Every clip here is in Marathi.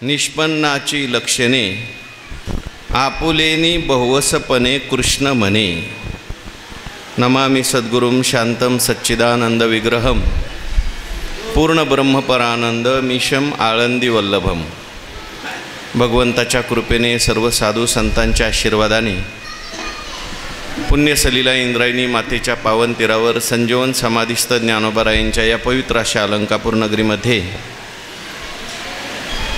निष्पन्नाची लक्षणे आपुलेनी बहुवसपणे कृष्ण म्हणे। नमामि सद्गुरुं शांतं सच्चिदानंद विग्रहं पूर्ण ब्रह्मपरानंद मीशम आळंदी वल्लभम। भगवंताच्या कृपेने सर्व साधू संतांच्या आशीर्वादाने पुण्यसलीला इंद्रायणी मातेच्या पावन तीरावर संजीवन समाधिस्थ ज्ञानोबारायांच्या या पवित्र अशा अलंकापूर नगरीमध्ये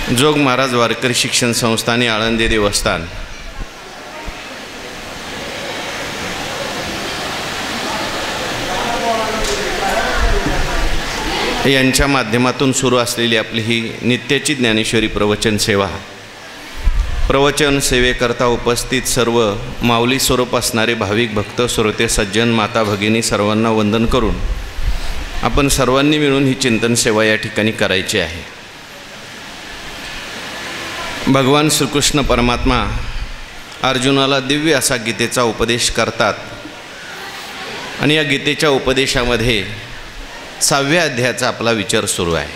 जोग महाराज वारकरी शिक्षण संस्थाने आळंदी देवस्थान यांच्या माध्यमातून सुरू असलेली आपली ही नित्याची ज्ञानेश्वरी प्रवचन सेवा, प्रवचन सेवेकरता उपस्थित सर्व माऊली स्वरूप असणारे भाविक भक्त श्रोते सज्जन माता भगिनी सर्वांना वंदन करून आपण सर्वांनी मिळून ही चिंतन सेवा या ठिकाणी करायची आहे। भगवान श्रीकृष्ण परमात्मा अर्जुनाला दिव्य असा गीतेचा उपदेश करतात आणि या गीतेच्या उपदेशामध्ये 6व्या अध्यायाचा आपला विचार सुरू आहे।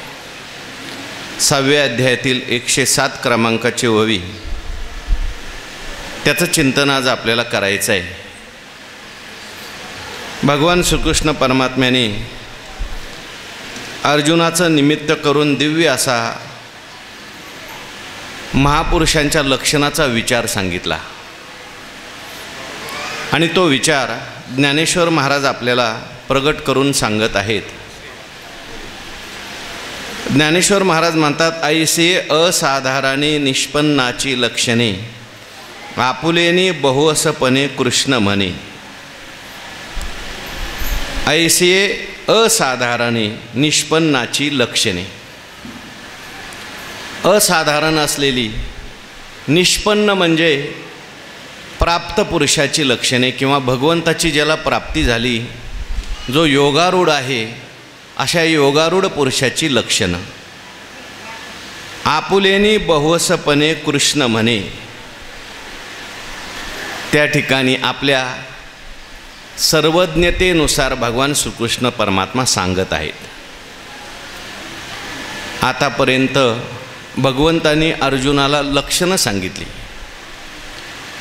6व्या अध्यायातील 107 क्रमांकाची ओवी, त्याचं चिंतन आज आपल्याला करायचं आहे। भगवान श्रीकृष्ण परमात्म्याने अर्जुनाचं निमित्त करून दिव्य असा महापुरुषांच्या लक्षणाचा विचार सांगितला आणि तो विचार ज्ञानेश्वर महाराज आपल्याला प्रगट करून सांगत आहेत। ज्ञानेश्वर महाराज म्हणतात, ऐसे असाधारणे निष्पन्नाची लक्षणे आपुलेनी बहुअसपणे कृष्ण म्हणे। ऐसे असाधारणे निष्पन्नाची लक्षणे, असाधारण असलेली, निष्पन्न म्हणजे प्राप्त पुरुषाची लक्षणे किंवा भगवंताची ज्याला प्राप्ती झाली, जो योगारूढ आहे, अशा योगारूढ पुरुषाची लक्षणं। आपुलेनी बहुवसपणे कृष्ण म्हणे, त्या ठिकाणी आपल्या सर्वज्ञतेनुसार भगवान श्रीकृष्ण परमात्मा सांगत आहेत। आतापर्यंत भगवंतांनी अर्जुनाला लक्षणं सांगितली,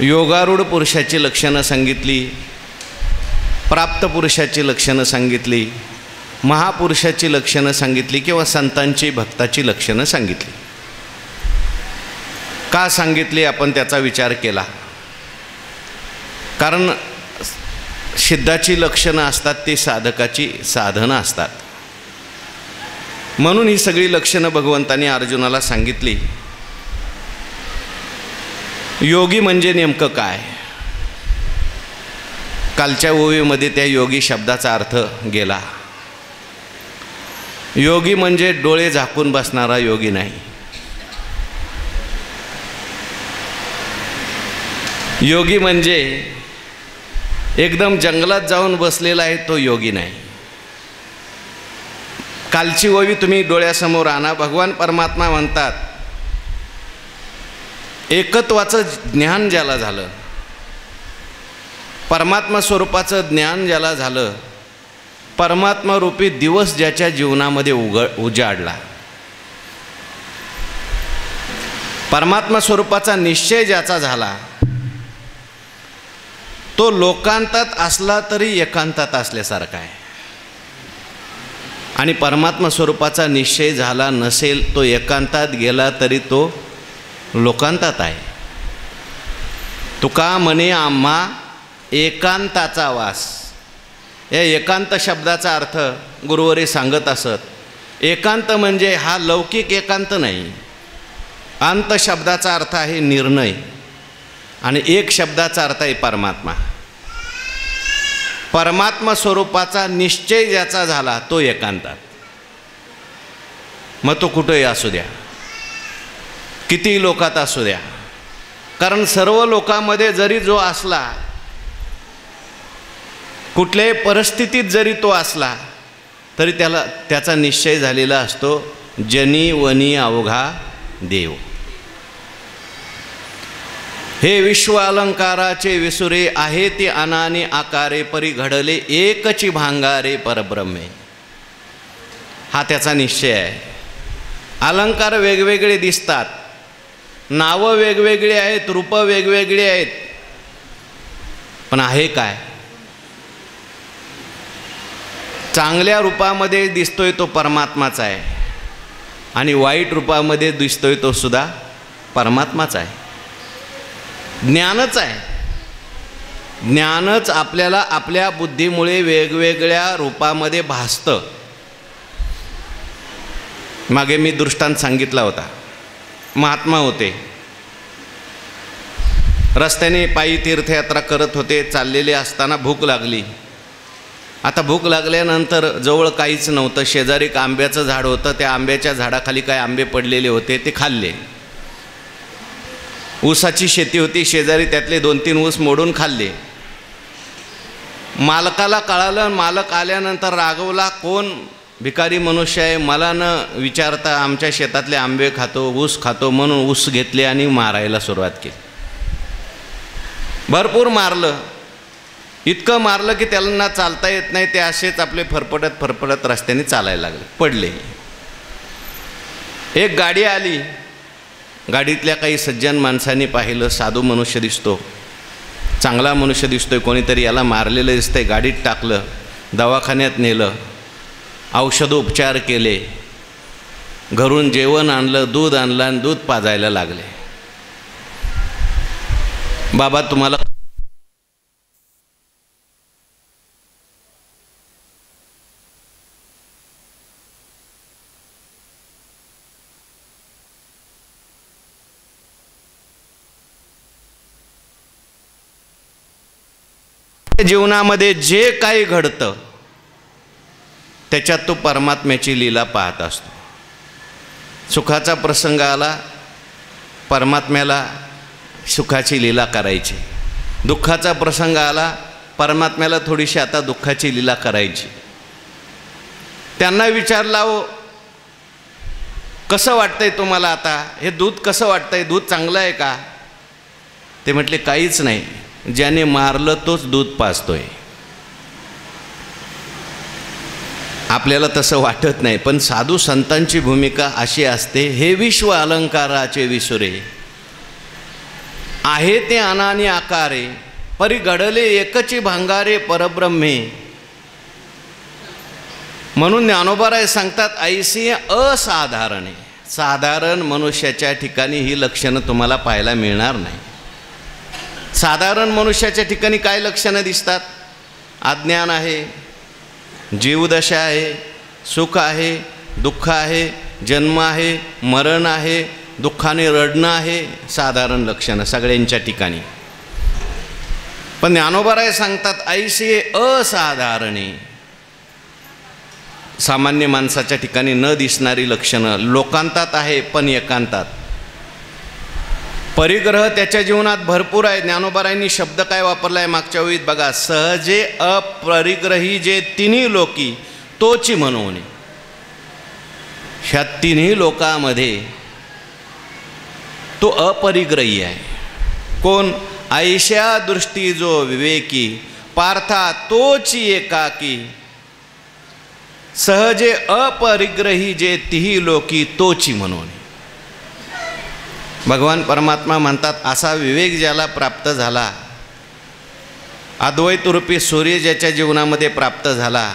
योगारूढ पुरुषाची लक्षणं सांगितली, प्राप्त पुरुषाची लक्षणं सांगितली, महापुरुषाची लक्षणं सांगितली किंवा संतांची भक्ताची लक्षणं सांगितली। का सांगितली आपण त्याचा विचार केला, कारण सिद्धाची लक्षणं असतात ती साधकाची साधनं असतात, म्हणून ही सगळी लक्षणं भगवंतांनी अर्जुनाला सांगितली। योगी म्हणजे नेमकं काय, कालच्या ओवीमध्ये त्या योगी शब्दाचा अर्थ गेला। योगी म्हणजे डोळे झाकून बसणारा योगी नाही, योगी म्हणजे एकदम जंगलात जाऊन बसलेला आहे तो योगी नाही। कालची ओवी तुम्ही डोळ्यासमोर आणा, भगवान परमात्मा म्हणतात, एकत्वाचं ज्ञान ज्याला झालं, परमात्मा स्वरूपाचं ज्ञान ज्याला झालं, परमात्मा रूपी दिवस ज्याच्या जीवनामध्ये उजाडला, परमात्मा स्वरूपाचा निश्चय ज्याचा झाला, तो लोकांतात असला तरी एकांतात असल्यासारखा आहे, आणि परमात्मा स्वरूपाचा निश्चय झाला नसेल, तो एकांतात गेला तरी तो लोकांतात आहे। तुका म्हणे आम्हा एकांताचा वास, या एकांत शब्दाचा अर्थ गुरुवरी सांगत असत, एकांत म्हणजे हा लौकिक एकांत नाही, अंत शब्दाचा अर्थ आहे निर्णय आणि एक शब्दाचा अर्थ आहे परमात्मा। परमात्मा स्वरूपाचा निश्चय ज्याचा झाला तो एकांतात, मग तो कुठेही असू द्या, किती लोकात असू द्या, कारण सर्व लोकांमध्ये जरी जो असला, कुठल्याही परिस्थितीत जरी तो असला तरी त्याचा निश्चय झालेला असतो, जनी वनी अवघा देव। हे विश्व अलंकाराचे विसुरे आहे ती अनानी आकारे परी घडले एकची भांगारे परब्रह्मे। हा त्याचा निश्चय आहे। अलंकार वेगवेगळे दिसतात, नावं वेगवेगळी आहेत, रूपं वेगवेगळी आहेत, पण आहे काय? चांगल्या रूपामध्ये दिसतोय तो परमात्माच आहे आणि वाईट रूपामध्ये दिसतोय तो सुद्धा परमात्माच आहे. ज्ञानच आहे. ज्ञानच आपल्याला आपल्या बुद्धीमुळे वेगवेगळ्या रूपामध्ये भासतं. मागे मी दृष्टांत सांगितला होता. महात्मा होते, रस्त्याने पायी तीर्थयात्रा करत होते. चाललेले असताना भूक लागली. आता भूक लागल्यानंतर जवळ काहीच नव्हतं. शेजारी एक आंब्याचं झाड होतं. त्या आंब्याच्या झाडाखाली काय आंबे पडलेले होते, ते खाल्ले. ऊसाची शेती होती शेजारी, त्यातले 2-3 ऊस मोडून खाल्ले. मालकाला कळालं. मालक आल्यानंतर रागवला, कोण भिकारी मनुष्य आहे, मला न विचारता आमच्या शेतातले आंबे खातो, ऊस खातो, म्हणून ऊस घेतले आणि मारायला सुरुवात केली. भरपूर मारलं. इतकं मारलं की त्यांना चालता येत नाही. ते असेच आपले फरफडत रस्त्याने चालायला लागले, पडले. एक गाडी आली. गाडीतल्या काही सज्जन माणसांनी पाहिलं, साधू मनुष्य दिसतो, चांगला मनुष्य दिसतोय, कोणीतरी याला मारलेलं दिसतंय. गाडीत टाकलं, दवाखान्यात नेलं, औषधोपचार केले, घरून जेवण आणलं, दूध आणलं आणि दूध पाजायला लागले. बाबा तुम्हाला जीवनामध्ये जे काही घडतं त्याच्यात तो परमात्म्याची लीला पाहत असतो. सुखाचा प्रसंग आला, परमात्म्याला सुखाची लीला करायची. दुःखाचा प्रसंग आला, परमात्म्याला थोडीशी आता दुःखाची लीला करायची. त्यांना विचारला, हो कसं वाटतंय तुम्हाला आता? हे दूध कसं वाटतंय? दूध चांगलं आहे का? ते म्हटले काहीच नाही, ज्याने मारलं तोच दूध पाजतोय. आपल्याला तसं वाटत नाही, पण साधू संतांची भूमिका अशी असते, हे विश्व अलंकाराचे विसुरे, आहे ते अनानी आकारे, परी घडले एकची भांगारे परब्रह्मे. म्हणून ज्ञानोबाराय सांगतात, ऐसी असाधारणे. साधारण मनुष्याच्या ठिकाणी ही लक्षणं तुम्हाला पाहायला मिळणार नाही. साधारण मनुष्याच्या ठिकाणी काय लक्षणं दिसतात? अज्ञान आहे, जीवदशा आहे, सुख आहे, दुःख आहे, जन्म आहे, मरण आहे, दुःखाने रडणं आहे. साधारण लक्षणं सगळ्यांच्या ठिकाणी. पण ज्ञानोबाराय सांगतात, ऐसे असाधारणे, सामान्य माणसाच्या ठिकाणी न दिसणारी लक्षणं लोकांतात आहे, पण एकांतात. परिग्रह त्याच्या जीवनात भरपूर आहे. ज्ञानोबारायांनी शब्द काय वापरला आहे मागच्या वेळी बघा, सहजे अपरिग्रही जे तिन्ही लोकी तोची म्हणून. ह्या तिन्ही लोकांमध्ये तो अपरिग्रही आहे. कोण? ऐशा दृष्टी जो विवेकी, पार्था तोची एकाकी, सहजे अपरिग्रही जे तिही लोकी तोची म्हणून. भगवान परमात्मा म्हणतात, असा विवेक ज्याला प्राप्त झाला, अद्वैत रूपी सूर्य ज्याच्या जीवनामध्ये प्राप्त झाला,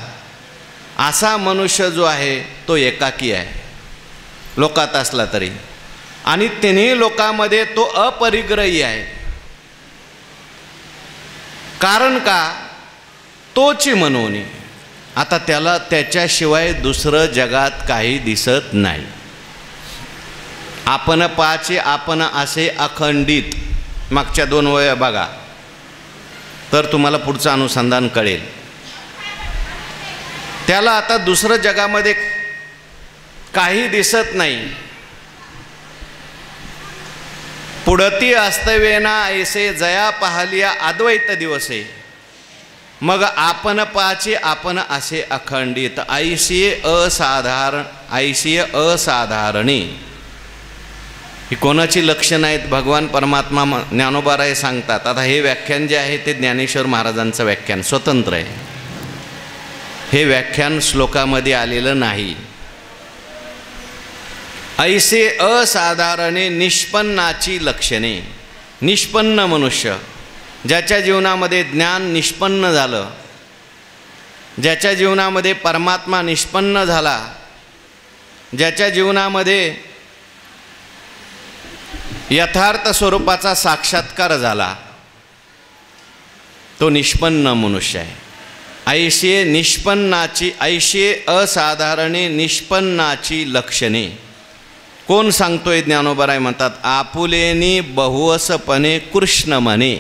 असा मनुष्य जो आहे तो एकाकी आहे, लोकात असला तरी. आणि तिन्ही लोकांमध्ये तो अपरिग्रही आहे. कारण का? तोची म्हणून. आता त्याला त्याच्याशिवाय दुसरं जगात काही दिसत नाही. आपण पाचे आपण असे अखंडित. मागच्या 2 वया बघा तर तुम्हाला पुढचं अनुसंधान कळेल. त्याला आता दुसरं जगामध्ये काही दिसत नाही. पुढती अस्तवेना ऐसे जया पाहलिया अद्वैत दिवसे. मग आपण पाचे आपण असे अखंडित. ऐशी असाधारणी. ही कोणाची लक्षणं आहेत? भगवान परमात्मा ज्ञानोबाराय सांगतात. आता हे व्याख्यान जे आहे ते ज्ञानेश्वर महाराजांचं व्याख्यान स्वतंत्र आहे. हे व्याख्यान श्लोकामध्ये आलेलं नाही. ऐसे असाधारणे निष्पन्नाची लक्षणे. निष्पन्न मनुष्य, ज्याच्या जीवनामध्ये ज्ञान निष्पन्न झालं, ज्याच्या जीवनामध्ये परमात्मा निष्पन्न झाला, ज्याच्या जीवनामध्ये यथार्थ स्वरूपाचा साक्षात्कार झाला, तो निष्पन्न मनुष्य आहे. ऐशे निष्पन्नाची, ऐशे असाधारणे निष्पन्नाची लक्षणे. कोण सांगतोय? ज्ञानोबराय म्हणतात, आपुलेनी बहुवसपणे कृष्ण म्हणे.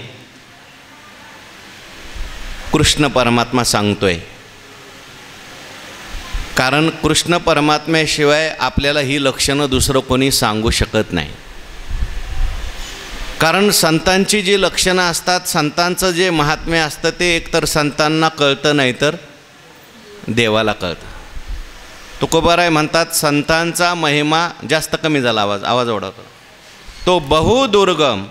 कृष्ण परमात्मा सांगतोय. कारण कृष्ण परमात्म्याशिवाय आपल्याला ही लक्षणं दुसरं कोणी सांगू शकत नाही. कारण संतांची जी लक्षणं असतात, संतांचं जे महात्म्य असतं, ते एकतर संतांना कळतं, नाही तर देवाला कळतं. तुकोबाराय म्हणतात, संतांचा महिमा जास्त कमी झाला, आवाज ओढवतो, तो बहुदुर्गम,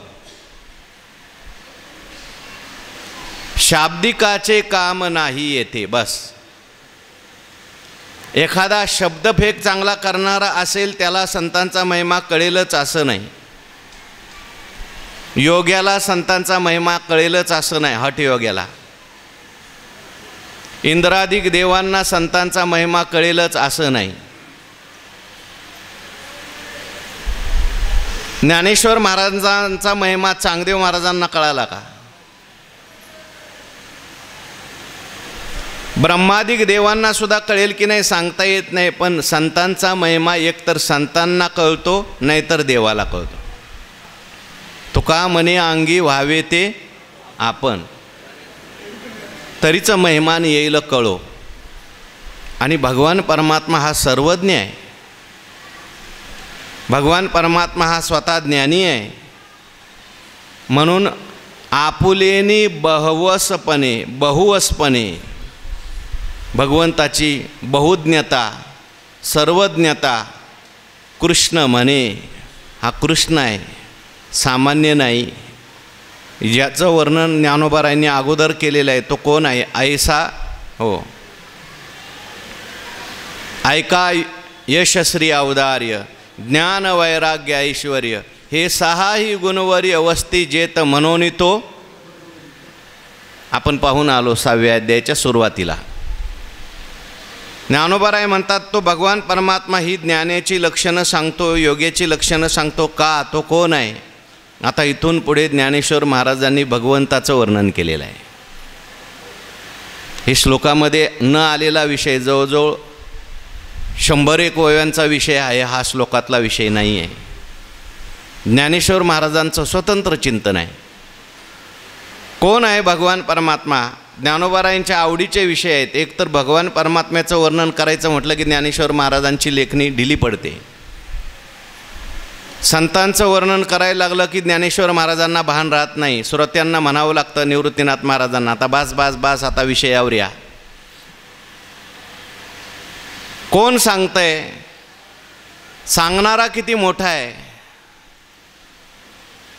शाब्दिकाचे काम नाही येथे. बस, एखादा शब्दफेक चांगला करणारा असेल त्याला संतांचा महिमा कळेलच असं नाही. योग्याला संतांचा महिमा कळेलच असं नाही. हठयोग्याला, इंद्रादिक देवांना संतांचा महिमा कळेलच असं नाही. ज्ञानेश्वर महाराजांचा महिमा चांगदेव महाराजांना कळाला का? ब्रह्मादिक देवांना सुद्धा कळेल की नाही सांगता येत नाही. पण संतांचा महिमा एकतर संतांना कळतो, नाहीतर देवाला कळतो. तुका म्हणे अंगी व्हावे ते आपण, तरीच महिमान येईल कळो. आणि भगवान परमात्मा हा सर्वज्ञ आहे. भगवान परमात्मा हा स्वतः ज्ञानी आहे. म्हणून आपुलेनी बहुवसपणे भगवंताची बहुज्ञता, सर्वज्ञता कृष्ण म्हणे. हा कृष्ण आहे, सामान्य नाही. ज्याचं वर्णन ज्ञानोबारायांनी अगोदर केलेलं आहे, तो कोण आहे? ऐसा हो, ऐका यशश्री औदार्य, ज्ञान वैराग्य ऐश्वर्य, हे सहाही गुणवरी अवस्थी जेत म्हणून तो आपण पाहून आलो 6व्या अध्यायाच्या सुरुवातीला. ज्ञानोबाराय म्हणतात, तो भगवान परमात्मा ही ज्ञानाची लक्षणं सांगतो, योग्याची लक्षणं सांगतो. का? तो कोण आहे? आता इथून पुढे ज्ञानेश्वर महाराजांनी भगवंताचं वर्णन केलेलं आहे. हे श्लोकामध्ये न आलेला विषय, जवळजवळ 100 ओव्यांचा विषय आहे. हा श्लोकातला विषय नाही आहे. ज्ञानेश्वर महाराजांचं स्वतंत्र चिंतन आहे. कोण आहे भगवान परमात्मा? ज्ञानोबारायांच्या आवडीचे विषय आहेत. एक तर भगवान परमात्म्याचं वर्णन करायचं म्हटलं की ज्ञानेश्वर महाराजांची लेखणी ढिली पडते. संतांचं वर्णन करायला लागलं की ज्ञानेश्वर महाराजांना भान राहत नाही. श्रोत्यांना म्हणावं लागतं निवृत्तीनाथ महाराजांना, आता बास आता विषयावर या. कोण सांगतंय? सांगणारा किती मोठा आहे?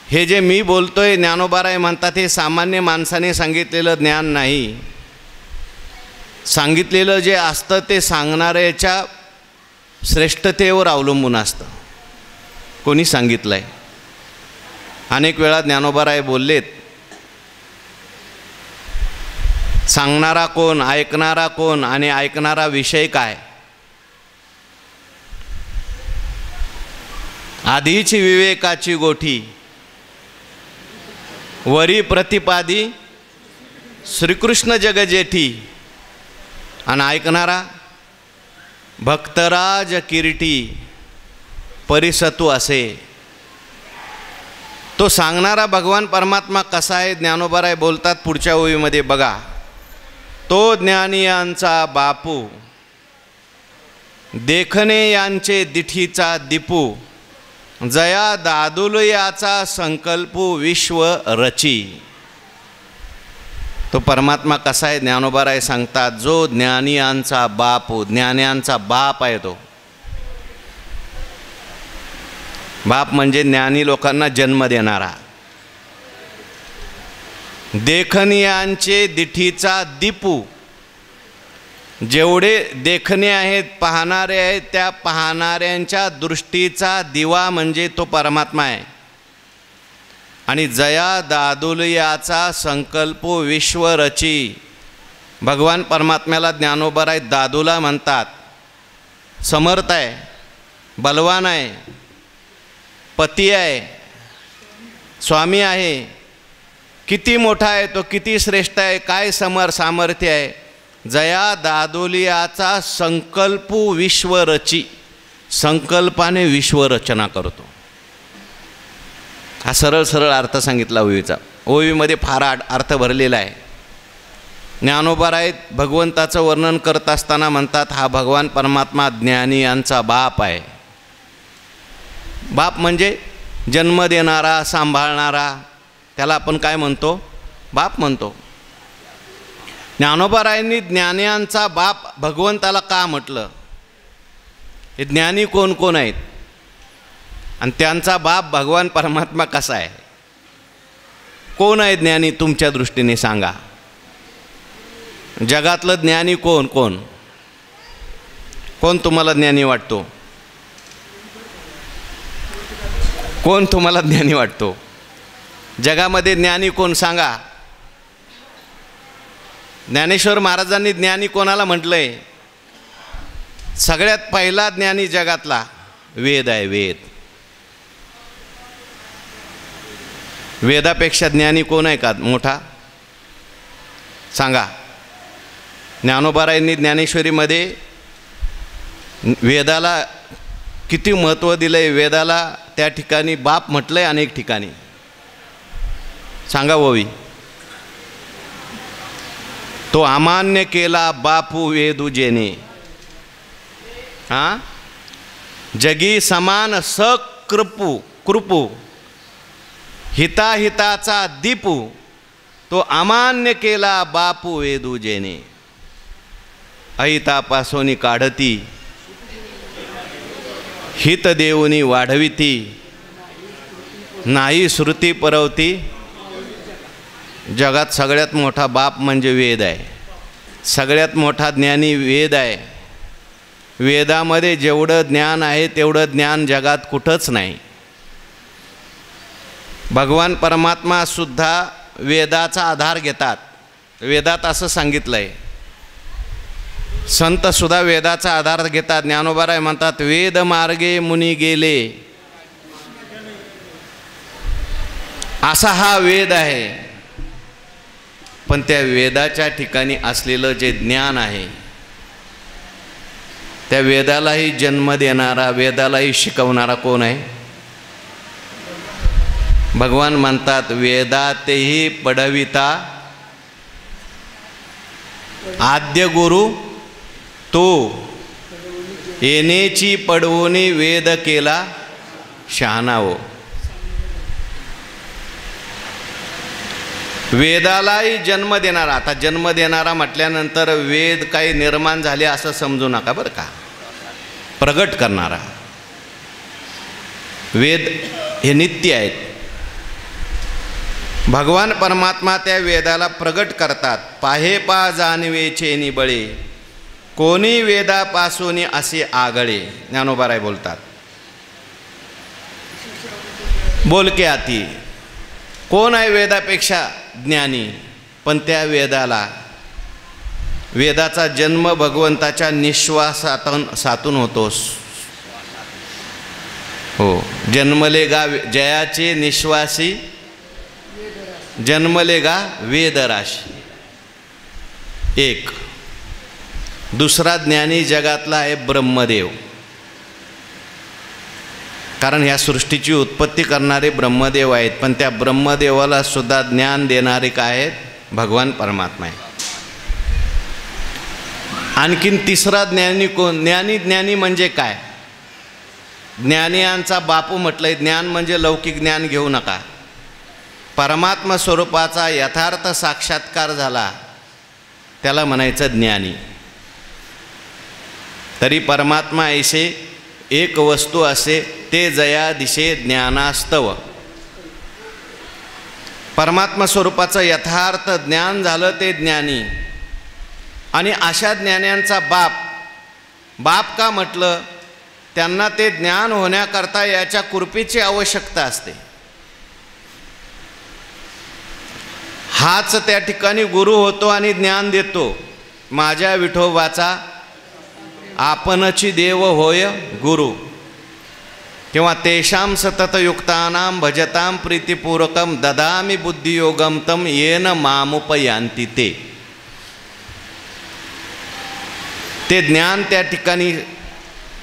हे जे मी बोलतोय, ज्ञानोबाराय म्हणतात, हे सामान्य माणसाने सांगितलेलं ज्ञान नाही. सांगितलेलं जे असतं ते सांगणाऱ्याच्या श्रेष्ठतेवर अवलंबून असतं. कोणी सांगितलं आहे? अनेक वेळा ज्ञानोबाराय बोललेत, सांगणारा कोण, ऐकणारा कोण आणि ऐकणारा विषय काय. आधीची विवेकाची गोठी, वरी प्रतिपादी श्रीकृष्ण जगजेठी. आणि ऐकणारा भक्तराज किरीटी परिसतू असे. तो सांगणारा भगवान परमात्मा कसा आहे? ज्ञानोबाराय बोलतात पुढच्या ओळीमध्ये बघा, तो ज्ञानी यांचा बापू, देखणे यांचे दिठीचा दीपू, जया दादुलयाचा संकल्पू विश्व रची. तो परमात्मा कसा आहे? ज्ञानोबाराय सांगतात, जो ज्ञानियांचा बापू, ज्ञान्यांचा बाप आहे. तो बाप म्हणजे ज्ञानी लोकांना जन्म देणारा. देखनियांचे दिठीचा दीपू, जेवढे देखणे आहेत, पाहणारे आहेत, त्या पाहणाऱ्यांच्या दृष्टीचा दिवा म्हणजे तो परमात्मा आहे. आणि जया दादुलियाचा संकल्प विश्व रची. भगवान परमात्म्याला ज्ञानोबा आहेत दादूला म्हणतात. समर्थ आहे, बलवान आहे, पती आहे, स्वामी आहे. किती मोठा आहे तो, किती श्रेष्ठ आहे, काय सामर्थ्य आहे. जया दादुलियाचा संकल्प विश्वरची. संकल्पाने विश्वरचना करतो. हा सरळ सरळ अर्थ सांगितला ओवीचा. ओवीमध्ये फार अर्थ भरलेला आहे. ज्ञानोबा आहेत भगवंताचं वर्णन करत असताना म्हणतात, हा भगवान परमात्मा ज्ञानी यांचा बाप आहे. बाप म्हणजे जन्म देणारा, सांभाळणारा, त्याला आपण काय म्हणतो? बाप म्हणतो. ज्ञानोबारायांनी ज्ञानियांचा बाप भगवंताला का म्हटलं? हे ज्ञानी कोण कोण आहेत आणि त्यांचा बाप भगवान परमात्मा कसा आहे? कोण आहे ज्ञानी तुमच्या दृष्टीने सांगा. जगातलं ज्ञानी कोण कोण कोण तुम्हाला ज्ञानी वाटतो? कोण तुम्हाला ज्ञानी वाटतो? जगामध्ये ज्ञानी कोण सांगा. ज्ञानेश्वर महाराजांनी ज्ञानी कोणाला म्हटलंय? सगळ्यात पहिला ज्ञानी जगातला वेद आहे. वेद. वेदापेक्षा ज्ञानी कोण आहे का मोठा? सांगा. ज्ञानोबारायांनी ज्ञानेश्वरीमध्ये वेदाला किती महत्त्व दिलं आहे. वेदाला त्या ठिकाणी बाप म्हटलं आहे, अनेक ठिकाणी. सांगा ओवी. तो अमान्य केला बापू वेदू जेने. हां, जगी समान सकृपू कृपू हिताहिताचा दीपू. तो अमान्य केला बापू वेदू जेने. अहितापासोनी काढती हित देऊनी वाढविती. नाही श्रुती परवती. जगात सगळ्यात मोठा बाप म्हणजे वेद आहे. सगळ्यात मोठा ज्ञानी वेद आहे. वेदामध्ये जेवढं ज्ञान आहे तेवढं ज्ञान जगात कुठंच नाही. भगवान परमात्मा सुद्धा वेदाचा आधार घेतात. वेदात असं सांगितलं आहे. संत सुद्धा वेदाचा आधार घेतात. ज्ञानोबाराय म्हणतात, वेद मार्गे मुनी गेले. असा हा वेद आहे. पण त्या वेदाच्या ठिकाणी असलेलं जे ज्ञान आहे, त्या वेदालाही जन्म देणारा, वेदालाही शिकवणारा कोण आहे? भगवान म्हणतात, वेदातेही पडविता आद्य गुरु तो. येनेची पडवोनी वेद केला शहाणावो. वेदालाही जन्म देणारा. आता जन्म देणारा म्हटल्यानंतर वेद काही निर्माण झाले असं समजू नका बरं का. प्रगट करणारा. वेद हे नित्य आहेत. भगवान परमात्मा त्या वेदाला प्रगट करतात. पाहे पा जाणवेचे निबळे कोणी वेदापासून असे आगळे. ज्ञानोबाराय बोलतात. बोलके आती. कोण आहे वेदापेक्षा ज्ञानी? पण त्या वेदाला, वेदाचा जन्म भगवंताच्या निश्वासातून होतोस. हो, जन्मले गा जयाचे निश्वासी, जन्मले गा वेदराशी. एक. दुसरा ज्ञानी जगातला आहे ब्रह्मदेव. कारण ह्या सृष्टीची उत्पत्ती करणारे ब्रह्मदेव आहेत. पण त्या ब्रह्मदेवाला सुद्धा ज्ञान देणारे काय आहेत? भगवान परमात्मा आहे. आणखीन तिसरा ज्ञानी कोण? ज्ञानी म्हणजे काय? ज्ञानियांचा बापू म्हटलंय. ज्ञान म्हणजे लौकिक ज्ञान घेऊ नका. परमात्मा स्वरूपाचा यथार्थ साक्षात्कार झाला त्याला म्हणायचं ज्ञानी. तरी परमात्मा ऐसे एक वस्तू असे ते जया दिशे ज्ञानास्तव. परमात्मा स्वरूपाचं यथार्थ ज्ञान झालं ते ज्ञानी. आणि अशा ज्ञान्यांचा बाप का म्हटलं, त्यांना ते ज्ञान होण्याकरता याच्या कृपेची आवश्यकता असते. हाच त्या ठिकाणी गुरु होतो आणि ज्ञान देतो. माझ्या विठोबाचा आपणची देव होय गुरु. किंवा तेषां सततयुक्तानां भजतां प्रीतिपूर्वकं ददामि बुद्धियोगं तं येन मामुपयांति ते ज्ञान त्या ठिकाणी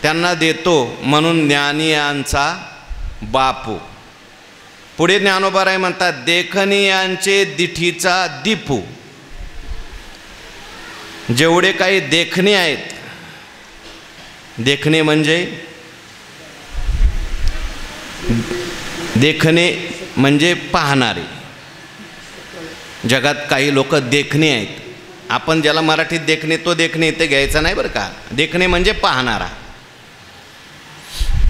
त्यांना देतो, म्हणून ज्ञानियांचा बापू. पुढे ज्ञानोबाराय म्हणतात, देखणियांचे दिठीचा दीपू. जेवढे काही देखणे आहेत, देखणे म्हणजे पाहणारे. जगात काही लोक देखणे आहेत. आपण ज्याला मराठीत देखणे तो देखणे इथे घ्यायचा नाही बरं का. देखणे म्हणजे पाहणारा.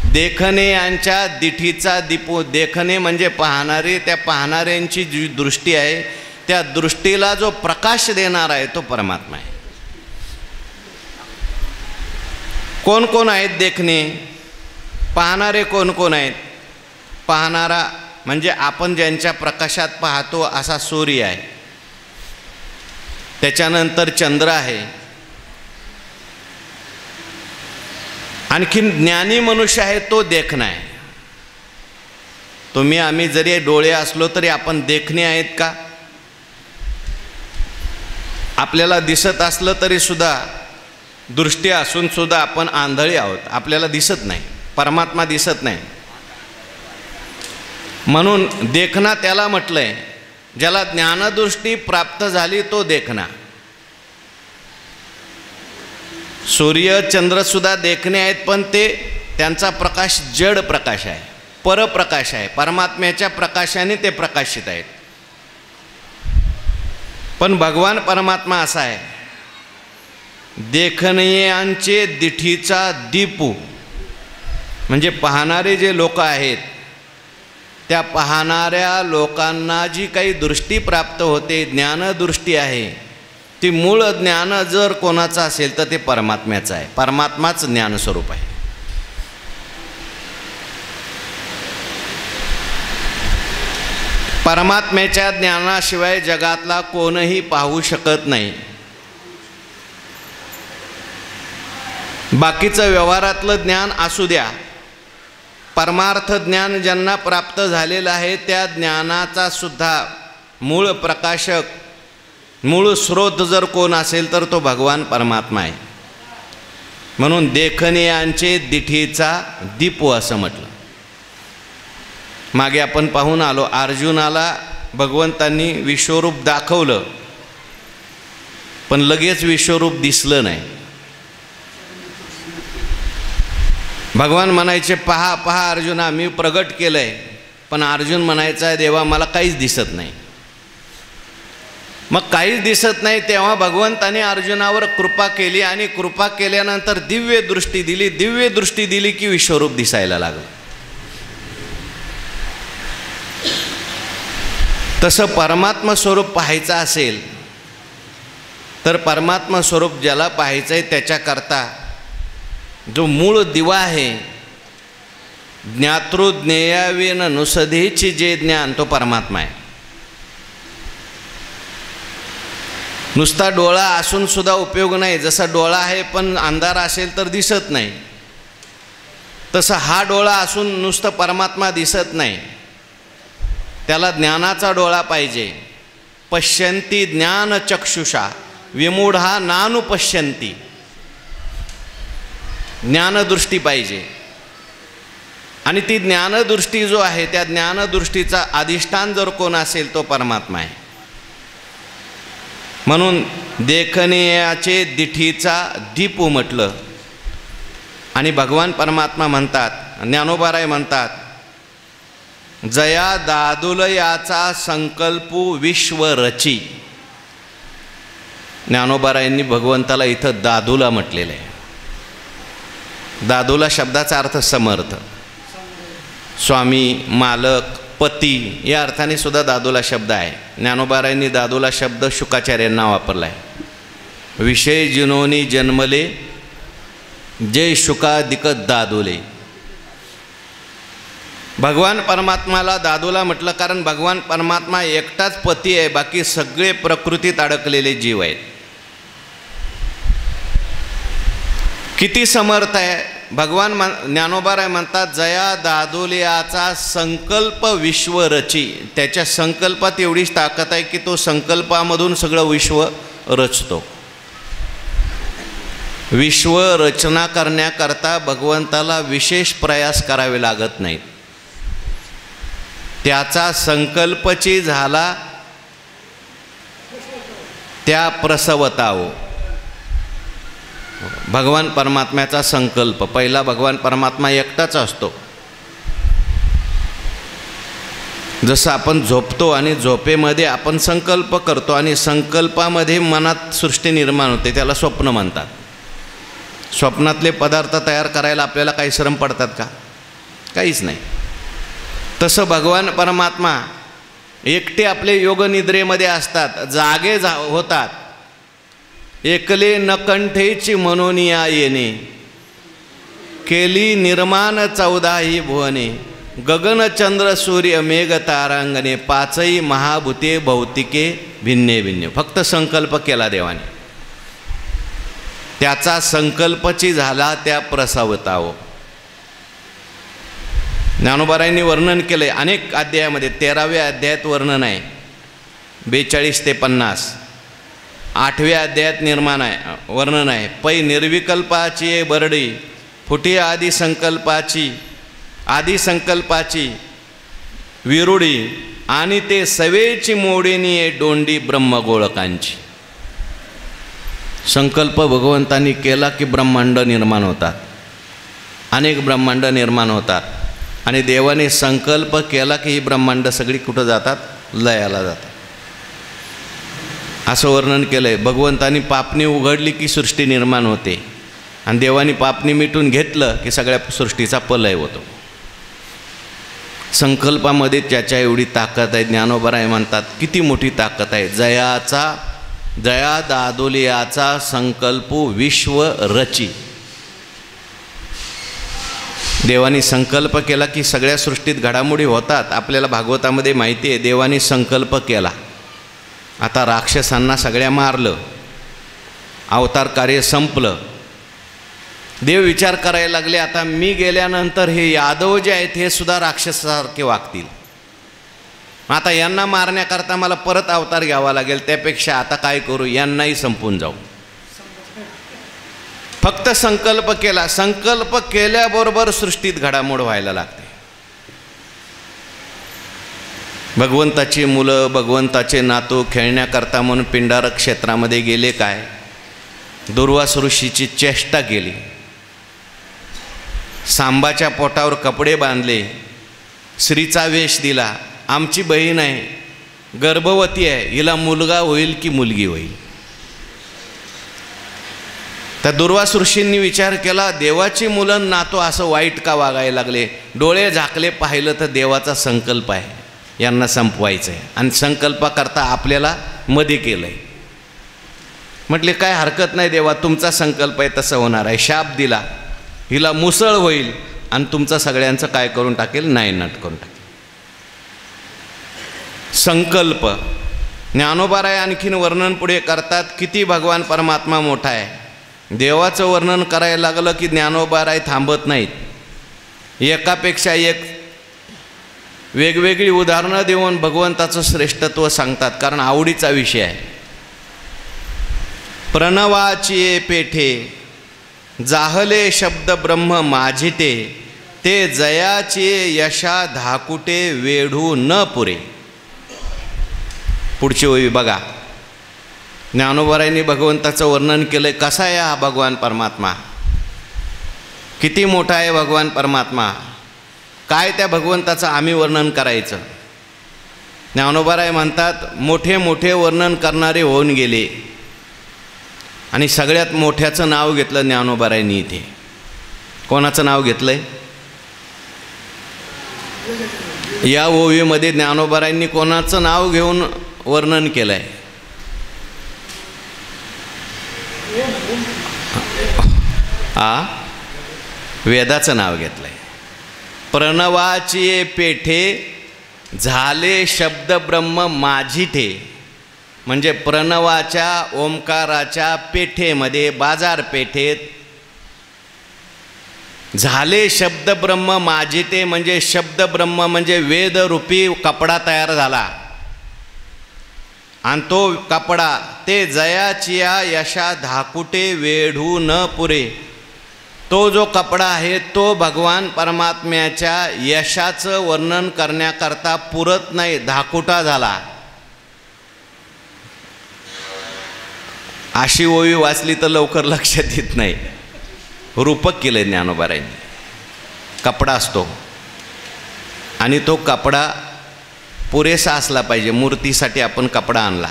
देखणे यांच्या दिठीचा दीपू. देखणे म्हणजे पाहणारे. त्या पाहणाऱ्यांची जी दृष्टी आहे, त्या दृष्टीला जो प्रकाश देणारा आहे तो परमात्मा आहे. कोण कोण आहेत देखणे? पाहणारे कोण कोण आहेत? पाहणारा म्हणजे आपण ज्यांच्या प्रकाशात पाहतो असा सूर्य आहे, त्याच्यानंतर चंद्र आहे, आणखीन ज्ञानी मनुष्य आहे तो देखणा आहे. तुम्ही आम्ही जरी डोळे असलो तरी आपण देखणे आहेत का? आपल्याला दिसत असलं तरी सुद्धा, दृष्टी असून सुद्धा आपण आंधळी आहोत. आपल्याला दिसत नाही, परमात्मा दिसत नाही. म्हणून देखणा त्याला म्हटलंय, ज्याला ज्ञानदृष्टी प्राप्त झाली तो देखणा. सूर्य चंद्र सुद्धा देखणे आहेत, पण ते त्यांचा प्रकाश जड प्रकाश आहे, परप्रकाश आहे. परमात्म्याच्या प्रकाशाने ते प्रकाशित आहेत. पण भगवान परमात्मा असा आहे, देखणियांचे दिठीचा दीपू. म्हणजे पाहणारे जे लोक आहेत, त्या पाहणाऱ्या लोकांना जी काही दृष्टी प्राप्त होते, ज्ञानदृष्टी आहे, ती मूळ ज्ञान जर कोणाचं असेल तर ते परमात्म्याचं आहे. परमात्माच ज्ञानस्वरूप आहे. परमात्म्याच्या ज्ञानाशिवाय जगातला कोणही पाहू शकत नाही. बाकीचं व्यवहारातलं ज्ञान असू द्या, परमार्थ ज्ञान ज्यांना प्राप्त झालेलं आहे त्या ज्ञानाचा सुद्धा मूळ प्रकाशक, मूळ स्रोत जर कोण असेल तर तो भगवान परमात्मा आहे. म्हणून देखणियांचे दिठीचा दीपू असं म्हटलं. मागे आपण पाहून आलो, अर्जुनाला भगवंतांनी विश्वरूप दाखवलं, पण लगेच विश्वरूप दिसलं नाही. भगवान म्हणायचे, पहा पहा अर्जुना, मी प्रगट केलंय. पण अर्जुन म्हणायचा, देवा मला काहीच दिसत नाही. मग काहीच दिसत नाही तेव्हा भगवंताने अर्जुनावर कृपा केली, आणि कृपा केल्यानंतर दिव्य दृष्टी दिली. दिव्य दृष्टी दिली की विश्वरूप दिसायला लागलं. तसं परमात्मा स्वरूप पाहायचं असेल तर परमात्मा स्वरूप ज्याला पाहायचं आहे त्याच्याकरता जो मूळ दिवा आहे, ज्ञातृज्ञेयावेन नुसधेची जे ज्ञान, तो परमात्मा आहे. नुसता डोळा असून सुद्धा उपयोग नाही. जसा डोळा आहे पण अंधार असेल तर दिसत नाही, तसं हा डोळा असून नुसतं परमात्मा दिसत नाही. त्याला ज्ञानाचा डोळा पाहिजे. पश्यन्ति ज्ञानचक्षुषा विमूढा नानुपश्यन्ति. ज्ञानदृष्टी पाहिजे, आणि ती ज्ञानदृष्टी जो आहे त्या ज्ञानदृष्टीचा अधिष्ठान जर कोण असेल तो परमात्मा आहे. म्हणून देखणियाचे दिठीचा दीपू म्हटलं. आणि भगवान परमात्मा म्हणतात, ज्ञानोबाराय म्हणतात, जया दादुलयाचा संकल्पू विश्व रची. ज्ञानोबारायांनी भगवंताला इथं दादूला म्हटलेलं आहे. दादूला शब्दाचा अर्थ समर्थ, स्वामी, मालक, पती या अर्थाने सुद्धा दादूला शब्द आहे. ज्ञानोबारायांनी दादूला शब्द शुकाचार्यांना वापरला आहे. विषय जिनोनी जन्मले जय शुकादिक दादोले. भगवान परमात्माला दादोला म्हटलं कारण भगवान परमात्मा एकटाच पती आहे, बाकी सगळे प्रकृतीत अडकलेले जीव आहेत. किती समर्थ आहे भगवान. ज्ञानोबाराय म्हणतात जया दादोलियाचा संकल्प विश्व रची. त्याच्या संकल्पात एवढीच ताकद आहे की तो संकल्पामधून सगळं विश्व रचतो. विश्व रचना करण्याकरता भगवंताला विशेष प्रयास करावे लागत नाहीत. त्याचा संकल्पची झाला त्या प्रसवतावो. भगवान परमात्म्याचा संकल्प पहिला. भगवान परमात्मा एकटाच असतो. जसं आपण झोपतो आणि झोपेमध्ये आपण संकल्प करतो आणि संकल्पामध्ये मनात सृष्टी निर्माण होते, त्याला स्वप्न म्हणतात. स्वप्नातले पदार्थ तयार करायला आपल्याला काही श्रम पडतात का? काहीच नाही. तसं भगवान परमात्मा एकटे आपले योगनिद्रेमध्ये असतात, जागे होतात. एकले नकंठेची मनोनिया येणे, केली निर्माण 14 भुवने, गगन चंद्र सूर्य मेघ तारांगणे, पाचही महाभूते भौतिके भिन्ने भिन्ने. फक्त संकल्प केला देवाने, त्याचा संकल्पची झाला त्या प्रसवतावो. ज्ञानोबारायांनी वर्णन केले अनेक अध्यायामध्ये. 13व्या अध्यायात वर्णन आहे 42 ते 50. 8व्या अध्यायात निर्माण आहे वर्णन आहे. पै निर्विकल्पाची बरडी फुटी आदी संकल्पाची विरुडी आणि ते सवेची मोडीनी डोंडी ब्रह्मगोळकांची. संकल्प भगवंतांनी केला की ब्रह्मांड निर्माण होतात, अनेक ब्रह्मांड निर्माण होतात. आणि देवाने संकल्प केला की ही ब्रह्मांड सगळी कुठं जातात? लयाला जातात. असं वर्णन केलं आहे. भगवंतांनी पापणी उघडली की सृष्टी निर्माण होते आणि देवानी पापणी मिटून घेतलं की सगळ्या सृष्टीचा प्रलय होतो. संकल्पामध्ये त्याच्या एवढी ताकद आहे. ज्ञानोबाराय म्हणतात किती मोठी ताकद आहे. जया दादोलियाचा संकल्प विश्व रची. देवानी संकल्प केला की सगळ्या सृष्टीत घडामोडी होतात. आपल्याला भागवतामध्ये माहिती आहे देवानी संकल्प केला. आता राक्षसांना सगळ्या मारलं, अवतार कार्य संपलं. देव विचार करायला लागले आता मी गेल्यानंतर हे यादव जे आहेत हे सुद्धा राक्षसासारखे वागतील. आता यांना मारण्याकरता मला परत अवतार घ्यावा लागेल. त्यापेक्षा आता काय करू, यांनाही संपून जाऊ. फक्त संकल्प केला. संकल्प केल्याबरोबर सृष्टीत घडामोड व्हायला लागते. भगवंताची मुलं, भगवंताचे नातू खेळण्याकरता म्हणून पिंडारक क्षेत्रामध्ये गेले. काय दुर्वास ऋषीची चेष्टा केली. सांबाच्या पोटावर कपडे बांधले, स्त्रीचा वेश दिला. आमची बहीण आहे, गर्भवती आहे, हिला मुलगा होईल की मुलगी होईल. त्या दुर्वास ऋषींनी विचार केला देवाची मुलं नातू असं वाईट का वागायला लागले. डोळे झाकले, पाहिलं तर देवाचा संकल्प आहे यांना संपवायचं आहे आणि संकल्पाकरता आपल्याला मध्ये केलं आहे. म्हटले काय हरकत नाही देवा, तुमचा संकल्प आहे तसं होणार आहे. शाप दिला, हिला मुसळ होईल आणि तुमचं सगळ्यांचं काय करून टाकेल, नायनाट करून टाकेल. संकल्प. ज्ञानोबाराय आणखीन वर्णन पुढे करतात किती भगवान परमात्मा मोठा आहे. देवाचं वर्णन करायला लागलं की ज्ञानोबाराय थांबत नाहीत. एकापेक्षा एक वेगवेगळी उदाहरणं देऊन भगवंताचं श्रेष्ठत्व सांगतात, कारण आवडीचा विषय आहे. प्रणवाची पेठे जाहले शब्द ब्रह्म माझिते, ते जयाचे यशा धाकुटे वेढू न पुरे. पुढची ओवी बघा. ज्ञानोबारायांनी भगवंताचं वर्णन केलं. कसा आहे हा भगवान परमात्मा, किती मोठा आहे भगवान परमात्मा. काय त्या भगवंताचं आम्ही वर्णन करायचं. ज्ञानोबाराय म्हणतात मोठे मोठे वर्णन करणारे होऊन गेले आणि सगळ्यात मोठ्याचं नाव घेतलं ज्ञानोबारायांनी. इथे कोणाचं नाव घेतलंय? या ओवीमध्ये ज्ञानोबारायांनी कोणाचं नाव घेऊन वर्णन केलंय? वेदाचं नाव घेतलं आहे. प्रणवाची पेठे झाले शब्द ब्रह्म माझिठे. म्हणजे प्रणवाच्या ओंकाराच्या पेठेमध्ये, बाजारपेठेत झाले शब्द ब्रह्म माझिठे. म्हणजे शब्द ब्रह्म म्हणजे वेदरूपी कपडा तयार झाला. आणि तो कपडा ते जयाचिया यशा धाकुटे वेढू न पुरे. तो जो कपडा आहे तो भगवान परमात्म्याच्या यशाचं वर्णन करण्याकरता पुरत नाही, धाकुटा झाला. अशी ओवी वाचली तर लवकर लक्षात येत नाही. रूपक केलं ज्ञानोबारायांनी. कपडा असतो आणि तो कपडा पुरेसा असला पाहिजे. मूर्तीसाठी आपण कपडा आणला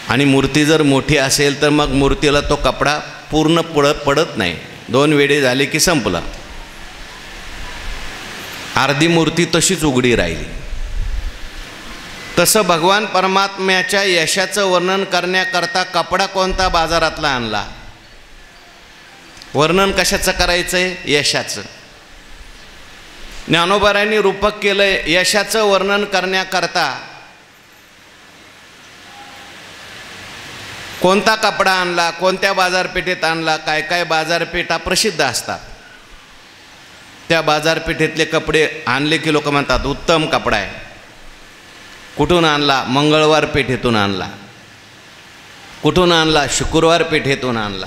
आणि मूर्ती जर मोठी असेल तर मग मूर्तीला तो कपडा पूर्ण पडत नाही. 2 वेळे झाले की संपलं. अर्धी मूर्ती तशीच उघडी राहिली. तसं भगवान परमात्म्याच्या यशाचं वर्णन करण्याकरता कपडा कोणता बाजारातला आणला? वर्णन कशाचं करायचं आहे? यशाचं. ज्ञानोबारायांनी रूपक केलं यशाचं वर्णन करण्याकरता. कोणता कपडा आणला, कोणत्या बाजारपेठेत आणला? काय काय बाजारपेठा प्रसिद्ध असतात. त्या बाजारपेठेतले कपडे आणले की लोक म्हणतात उत्तम कपडा आहे. कुठून आणला? मंगळवार पेठेतून आणला. कुठून आणला? शुक्रवार पेठेतून आणला.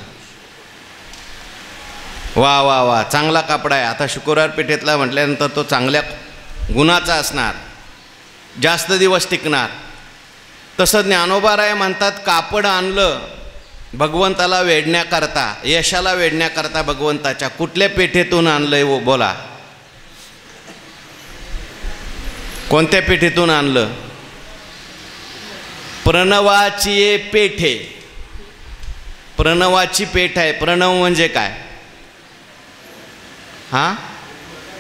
वा वा वा, चांगला कपडा आहे. आता शुक्रवार पेठेतला म्हटल्यानंतर तो चांगल्या गुणाचा असणार, जास्त दिवस टिकणार. तसं ज्ञानोबाराय म्हणतात कापड आणलं भगवंताला वेढण्याकरता, यशाला वेढण्याकरता भगवंताच्या. कुठल्या पेठेतून आणलंय वो बोला? कोणत्या पेठेतून आणलं? प्रणवाची पेठे. प्रणवाची पेठ आहे. प्रणव म्हणजे काय?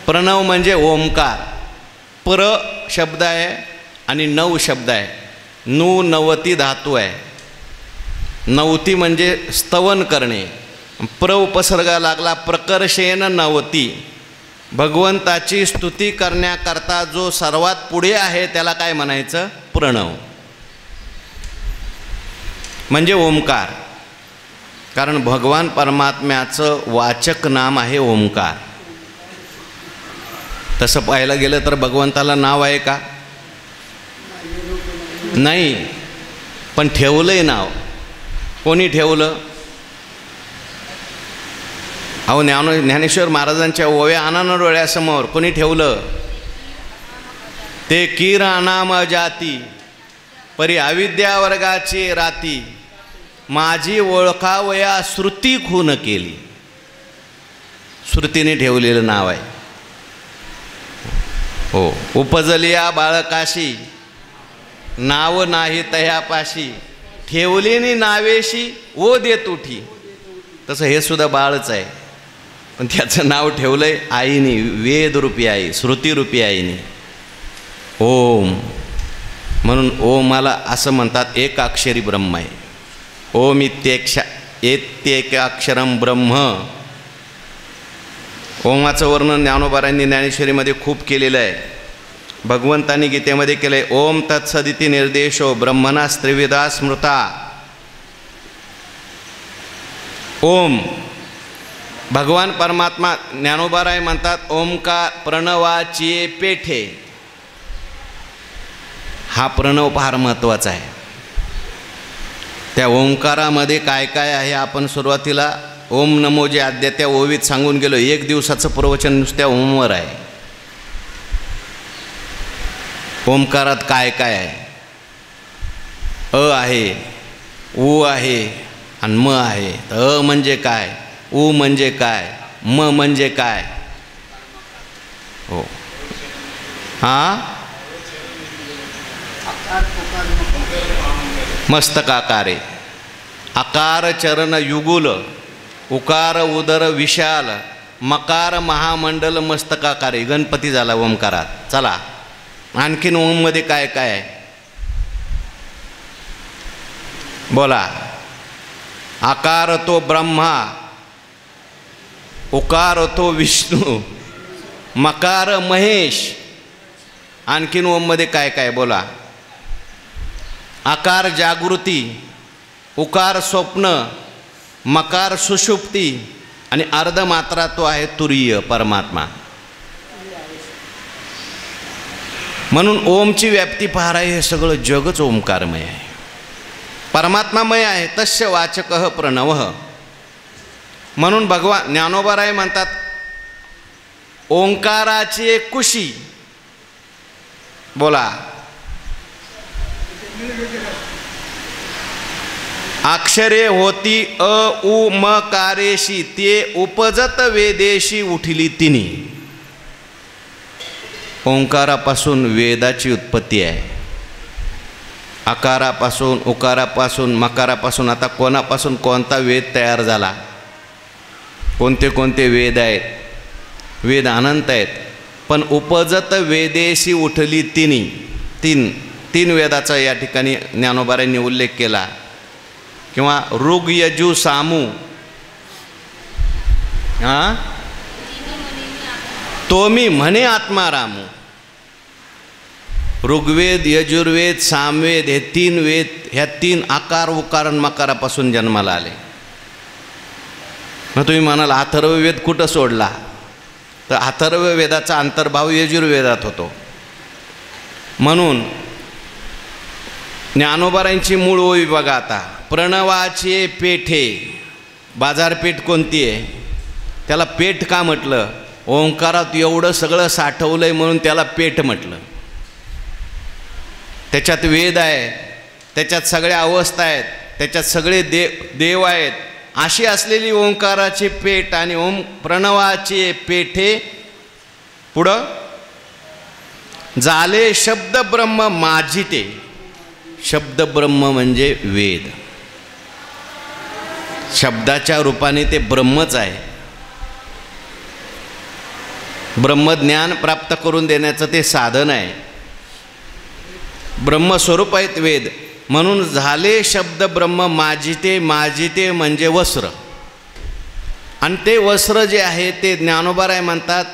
प्रणव म्हणजे ओंकार. प्र शब्द आहे आणि नव शब्द आहे. नू नवती धातू आहे. नवती म्हणजे स्तवन करणे. प्र उपसर्ग लागला. प्रकर्षेन नवती. भगवंताची स्तुती करण्याकरता जो सर्वात पुढे आहे त्याला काय म्हणायचं? प्रणव म्हणजे ओंकार. कारण भगवान परमात्म्याचं वाचक नाम आहे ओंकार. तसं पाहायला गेलं तर भगवंताला नाव आहे का? नाही, पण ठेवलंय नाव. कोणी ठेवलं? अहो ज्ञानेश्वर महाराजांच्या ओव्या आणा डोळ्यासमोर. कोणी ठेवलं? ते किरानाम जाती परी अविद्या वर्गाची राती, माझी ओळखावया श्रुती खून केली. श्रुतीने ठेवलेलं नाव आहे. हो. उपजलिया बाळकाशी नाव नाही तयापाशी, ठेवलेनी नावेशी ओ देत उठी. तसं हे सुद्धा बाळच आहे, पण त्याचं नाव ठेवलंय आईने, वेदरूपी आई, श्रुतीरूपी आईने. ओम म्हणून ओमाला असं म्हणतात एक अक्षरी ब्रह्म आहे. ओम इत्येकाक्षरम ब्रह्म. ओमाचं वर्णन ज्ञानोबारायांनी ज्ञानेश्वरीमध्ये खूप केलेलं आहे. भगवंतांनी गीतेमध्ये केलं आहे. ओम तत्सदिती निर्देशो ब्रह्मणा त्रिविधा स्मृता. ओम भगवान परमात्मा. ज्ञानोबाराय म्हणतात ओंकार प्रणवाची पेठे. हा प्रणव फार महत्त्वाचा आहे. त्या ओंकारामध्ये काय काय आहे आपण सुरुवातीला ओम नमो जे आद्या त्या ओवीत सांगून गेलो. 1 दिवसाचं प्रवचन नुसत्या ओमवर आहे. ओंकारात काय काय आहे? अ आहे, उ आहे आणि म आहे. अ म्हणजे काय? उ म्हणजे काय? म म्हणजे काय? हो. मस्तकाकारे. आकार चरण युगुल, उकार उदर विशाल, मकार महामंडल मस्तकाकारे. गणपती झाला ओंकारात. चला आणखीन ओममध्ये काय काय आहे बोला? आकार तो ब्रह्मा, उकार तो विष्णू, मकार महेश. आणखीन ओममध्ये काय काय बोला. आकार जागृती, उकार स्वप्न, मकार सुषुप्ती आणि अर्धमात्रा तो आहे तुरीय परमात्मा. म्हणून ओमची व्याप्ती पाहरा हे सगळं जगच ओंकारमय आहे, परमात्मामय आहे. तस्य वाचकः प्रणवः. म्हणून भगवान ज्ञानोबाराय म्हणतात ओंकाराची एक कुशी. बोला. अक्षरे होती अ उ म कारेशी, ते उपजत वेदेशी उठिली तिनी. ओंकारापासून वेदाची उत्पत्ती आहे. आकारापासून, उकारापासून, मकारापासून. आता कोणापासून कोणता वेद तयार झाला, कोणते कोणते वेद आहेत, वेद अनंत आहेत. पण उपजत वेदेशी उठली तिनी. तीन वेदाचा या ठिकाणी ज्ञानोबारांनी उल्लेख केला. किंवा ऋग यजु सामू, तोमी म्हणे आत्मारामू. ऋग्वेद, यजुर्वेद, सामवेद हे 3 वेद, ह्या 3 आकार उकार आणि मकारापासून जन्माला आले. मग तुम्ही म्हणाल अथर्ववेद कुठं सोडला, तर अथर्ववेदाचा अंतर्भाव यजुर्वेदात होतो. म्हणून ज्ञानोबारांची मूळ ओवी बघा. आता प्रणवाचे पेठे, बाजारपेठ कोणती आहे, त्याला पेठ का म्हटलं, ओंकारात एवढं सगळं साठवलंय म्हणून त्याला पेठ म्हटलं. त्याच्यात वेद आहे, त्याच्यात सगळ्या अवस्था आहेत, त्याच्यात सगळे देव आहेत. अशी असलेली ओंकाराची पेठ आणि ओम प्रणवाचे पेठे. पुढं झाले शब्द ब्रह्म माझिते. शब्द ब्रह्म म्हणजे वेद. शब्दाच्या रूपाने ते ब्रह्मच आहे. ब्रह्मज्ञान प्राप्त करून देण्याचं ते साधन आहे. ब्रह्मस्वरूप आहेत वेद. म्हणून झाले शब्द ब्रह्म माझिते. माझिते म्हणजे वस्त्र. आणि ते वस्त्र जे आहे ते ज्ञानोबाराय म्हणतात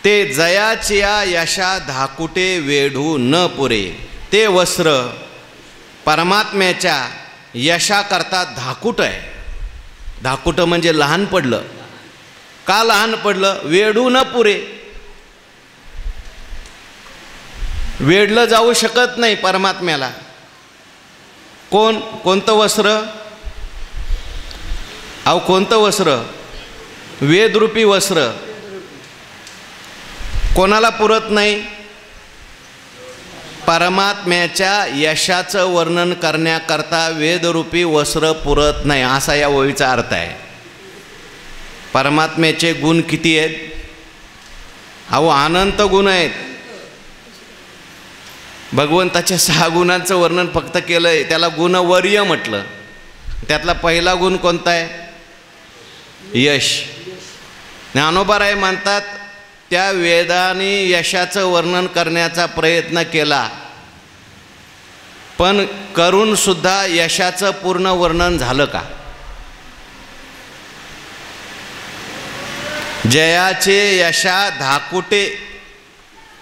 ते जयाचिया यशा धाकुटे वेढू न पुरे. ते वस्त्र परमात्म्याच्या यशाकरता धाकूट आहे. धाकूट म्हणजे लहान पडलं. का लहान पडलं, वेढू न पुरे. वेढलं जाऊ शकत नाही परमात्म्याला. कोणतं वस्त्र, अहो कोणतं वस्त्र, वेदरूपी वस्त्र. कोणाला पुरत नाही, परमात्म्याच्या यशाचं वर्णन करण्याकरता वेदरूपी वस्त्र पुरत नाही, असा या ओळीचा अर्थ आहे. परमात्म्याचे गुण किती आहेत, अहो अनंत गुण आहेत. भगवंताच्या 6 गुणांचं वर्णन फक्त केलं आहे, त्याला गुणवर्य म्हटलं. त्यातला पहिला गुण कोणता आहे, यश. ज्ञानोबाराय म्हणतात त्या वेदाने यशाचं वर्णन करण्याचा प्रयत्न केला, पण करून सुद्धा यशाचं पूर्ण वर्णन झालं का. जयाचे यशा धाकुटे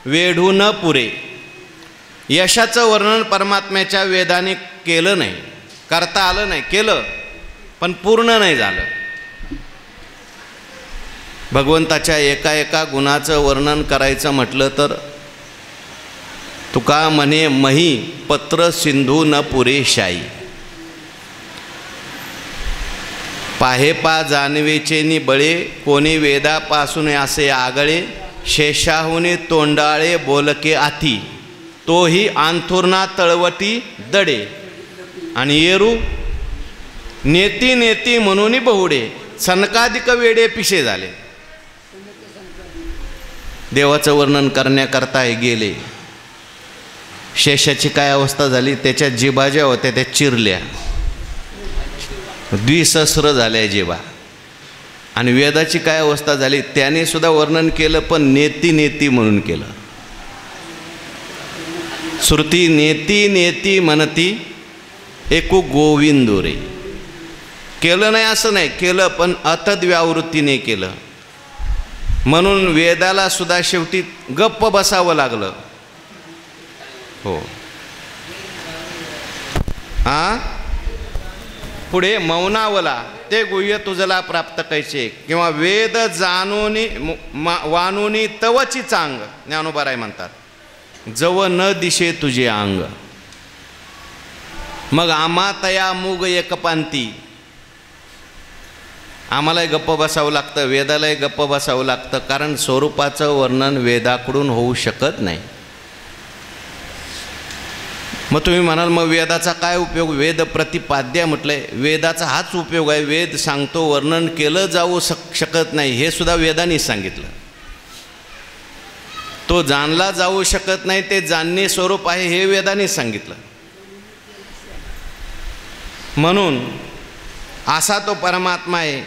वेढू न पुरे. यशाचं वर्णन परमात्म्याच्या वेदाने केलं नाही, करता आलं नाही. केलं पण पूर्ण नाही झालं. भगवंताच्या एका गुणाचं वर्णन करायचं म्हटलं तर तुका म्हणे मही पत्र सिंधू न पुरे शाई. पाहे पा जाणवेचे नि बळे कोणी वेदापासून असे आगळे. शेषाहुनी तोंडाळे बोलके आथी तोही आंथुर्ना तळवटी दडे. आणि येरू नेती नेती म्हणून बहुडे. सनकादिक वेडे पिशे झाले. देवाचं वर्णन करण्याकरता हे गेले. शेषाची काय अवस्था झाली, त्याच्या जिभा ज्या होत्या त्या चिरल्या, द्विसहस्र झाल्या जिभा. आणि वेदाची काय अवस्था झाली, त्याने सुद्धा वर्णन केलं पण नेती नेती म्हणून केलं. श्रुती नेती नेती म्हणती एकू गोविंदो रे. केलं नाही असं नाही, केलं पण अतद्व्यावृत्तीने केलं. म्हणून वेदाला सुद्धा शेवटी गप्प बसावं लागलं. हो, पुढे मौनावला ते गुह्य तुझला प्राप्त कैसे, किंवा वेद जाणूनी वानूनी तवची चांग. ज्ञानोबाराय म्हणतात, जव न दिशे तुझे अंग. मग आम्हा तया मूग एकपांती. आम्हालाही गप्प बसावं लागतं, वेदालाही गप्प बसावं लागतं, कारण स्वरूपाचं वर्णन वेदाकडून होऊ शकत नाही. मग तुम्ही म्हणाल मग वेदाचा काय उपयोग? वेद प्रतिपाद्य म्हटलंय, वेदाचा हाच उपयोग आहे. वेद सांगतो, वर्णन केलं जाऊ शकत नाही हे सुद्धा वेदांनी सांगितलं. तो जाणला जाऊ शकत नाही ते जाणणे स्वरूप आहे हे वेदांनी सांगितलं. म्हणून असा तो परमात्मा आहे,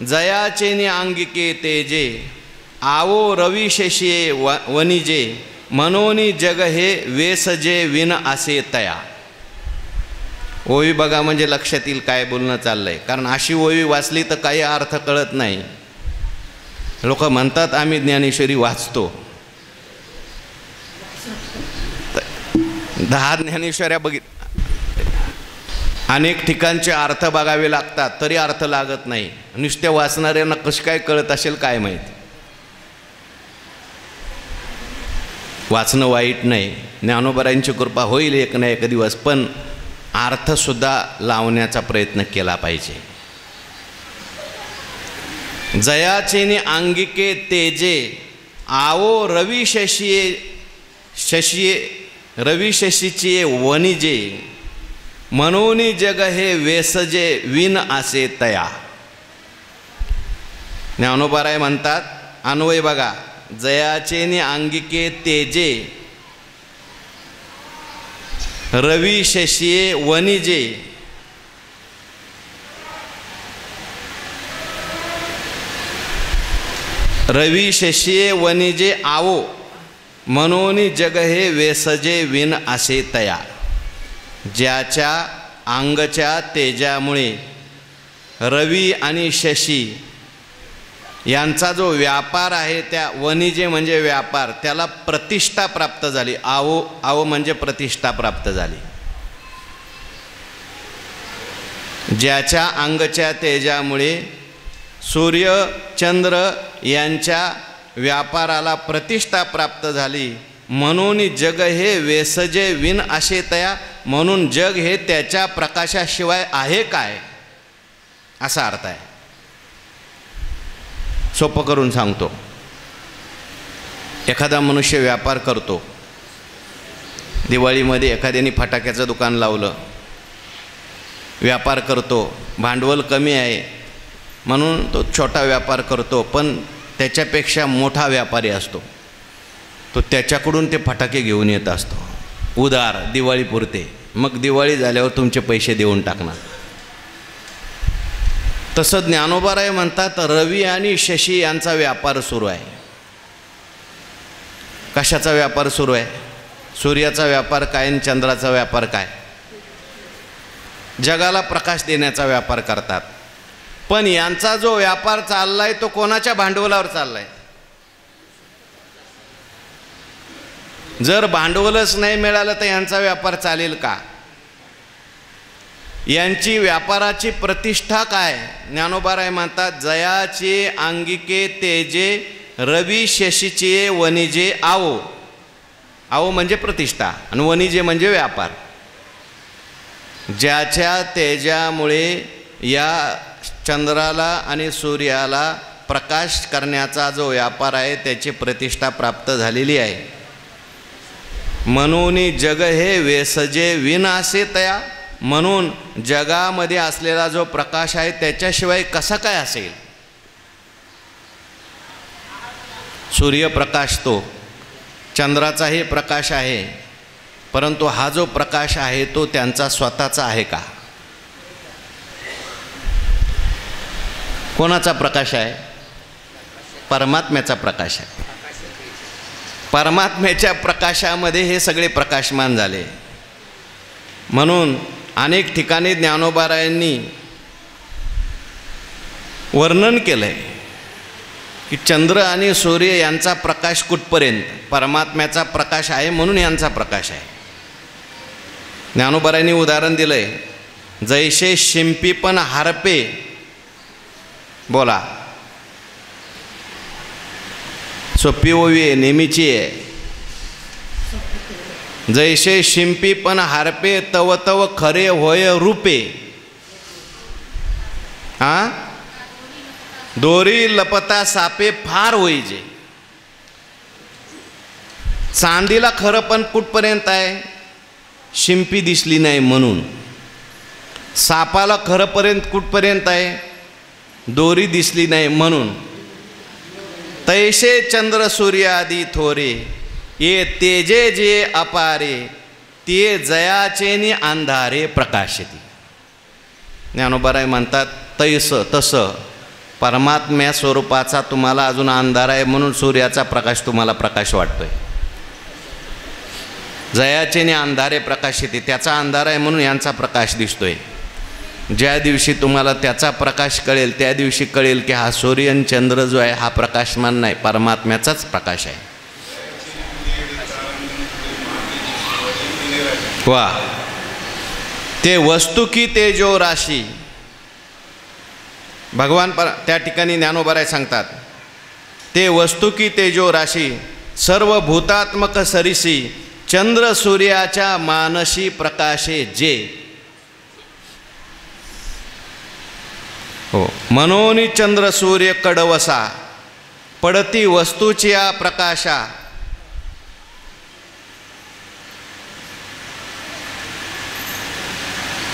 जयाचेनी अंगिके तेजे, आवो रवी शशिये वनिजे, मनोनी जग हे वेसजे विन असे तया. ओवी बघा म्हणजे लक्षात येईल काय बोलणं चाललंय, कारण अशी ओवी वाचली तर काही अर्थ कळत नाही. लोक म्हणतात आम्ही ज्ञानेश्वरी वाचतो, 10 ज्ञानेश्वऱ्या अनेक ठिकाणचे अर्थ बघावे लागतात तरी अर्थ लागत नाही. नुसत्या वाचणाऱ्यांना कसं काय कळत असेल काय माहिती. वाचणं वाईट नाही, ज्ञानोबरांची कृपा होईल एक ना एक दिवस, पण अर्थसुद्धा लावण्याचा प्रयत्न केला पाहिजे. जयाचेनी अंगिके तेजे, आवो रवी शशिये रवी शशीचे वनिजे, मनोनी जग हे वेसजे विन असे तया. ज्ञानोबाराय म्हणतात, अन्वय बघा, जयाचेनी अंगिके तेजे, रवी शशिये वनिजे, रवी शशिये वनिजे आवो, मनोनी जग हे वेसजे विन असे तया. ज्याच्या अंगच्या तेजामुळे रवी आणि शशी यांचा जो व्यापार आहे, त्या वनिजे म्हणजे व्यापार, त्याला प्रतिष्ठा प्राप्त झाली. आवो आवो म्हणजे प्रतिष्ठा प्राप्त झाली. ज्याच्या अंगच्या तेजामुळे सूर्य चंद्र यांच्या व्यापाराला प्रतिष्ठा प्राप्त झाली, म्हणून जग हे वेसजे विन असे तया. म्हणून जग हे त्याच्या प्रकाशाशिवाय आहे काय, असा अर्थ आहे. सोपं करून सांगतो. एखादा मनुष्य व्यापार करतो, दिवाळीमध्ये एखाद्याने फटाक्याचं दुकान लावलं, व्यापार करतो, भांडवल कमी आहे म्हणून तो छोटा व्यापार करतो, पण त्याच्यापेक्षा मोठा व्यापारी असतो, तो त्याच्याकडून ते फटाके घेऊन येत असतो उधार दिवाळीपुरते. मग दिवाळी झाल्यावर तुमचे पैसे देऊन टाकणार. तसं ज्ञानोबाराय म्हणतात, रवी आणि शशी यांचा व्यापार सुरू आहे. कशाचा व्यापार सुरू आहे? सूर्याचा व्यापार काय आणि चंद्राचा व्यापार काय? जगाला प्रकाश देण्याचा व्यापार करतात. पण यांचा जो व्यापार चाललाय तो कोणाच्या भांडवलावर चाललाय? जर भांडवलच नाही मिळालं तर यांचा व्यापार चालेल का? यांची व्यापाराची प्रतिष्ठा काय? ज्ञानोबाराय म्हणतात, जयाचे अंगिके तेजे, रवी शशीचे वनिजे आवो. आवो म्हणजे प्रतिष्ठा आणि वनिजे म्हणजे व्यापार. ज्याच्या तेजामुळे या चंद्राला आणि सूर्याला प्रकाश करण्याचा जो व्यापार आहे त्याची प्रतिष्ठा प्राप्त झालेली आहे. म्हणून जग हे वेसजे विनासे तया. म्हणून जगामध्ये असलेला जो प्रकाश आहे त्याच्याशिवाय कसा काय असेल? सूर्यप्रकाश तो चंद्राचाही प्रकाश आहे, परंतु हा जो प्रकाश आहे तो त्यांचा स्वतःचा आहे का? कोणाचा प्रकाश आहे? परमात्म्याचा प्रकाश आहे. परमात्म्याच्या प्रकाशामध्ये हे सगळे प्रकाशमान झाले. म्हणून अनेक ठिकाणी ज्ञानोबारायांनी वर्णन केलं आहे की चंद्र आणि सूर्य यांचा प्रकाश कुठपर्यंत, परमात्म्याचा प्रकाश आहे म्हणून यांचा प्रकाश आहे. ज्ञानोबारायांनी उदाहरण दिलं आहे, जैसे शिंपी पण हारपे. बोला, सोपी ओवी आहे, नेहमीची आहे. जैसे शिंपी पण हारपे तव तव खरे होय रूपे. हा, दोरी लपता सापे फार होईजे. चांदीला खरं पण कुठपर्यंत आहे, शिंपी दिसली नाही म्हणून. सापाला खरंपर्यंत कुठपर्यंत आहे, दोरी दिसली नाही म्हणून. तैसे चंद्र सूर्य आदी थोरे, ये तेजे जे अपारे, ते जयाचेनी अंधारे प्रकाशिती. ज्ञानोबाराय म्हणतात, तसं परमात्म्या स्वरूपाचा तुम्हाला अजून अंधार आहे म्हणून सूर्याचा प्रकाश तुम्हाला प्रकाश वाटतोय. जयाचेने अंधारे प्रकाशिती, त्याचा अंधार आहे म्हणून यांचा प्रकाश दिसतोय. ज्या दिवशी तुम्हाला त्याचा प्रकाश कळेल त्या दिवशी कळेल की हा सूर्य आणि चंद्र जो आहे हा प्रकाशमान नाही, परमात्म्याचाच प्रकाश आहे. वा, ते वस्तू की तेजो राशी. भगवान त्या ठिकाणी ज्ञानोबाराय सांगतात, ते वस्तू की तेजो राशी सर्व भूतात्मक सरिसी, चंद्र सूर्याच्या मानसी प्रकाशे जे. हो, मनोनी चंद्र सूर्य कडवसा, पडती वस्तूच्या प्रकाशा.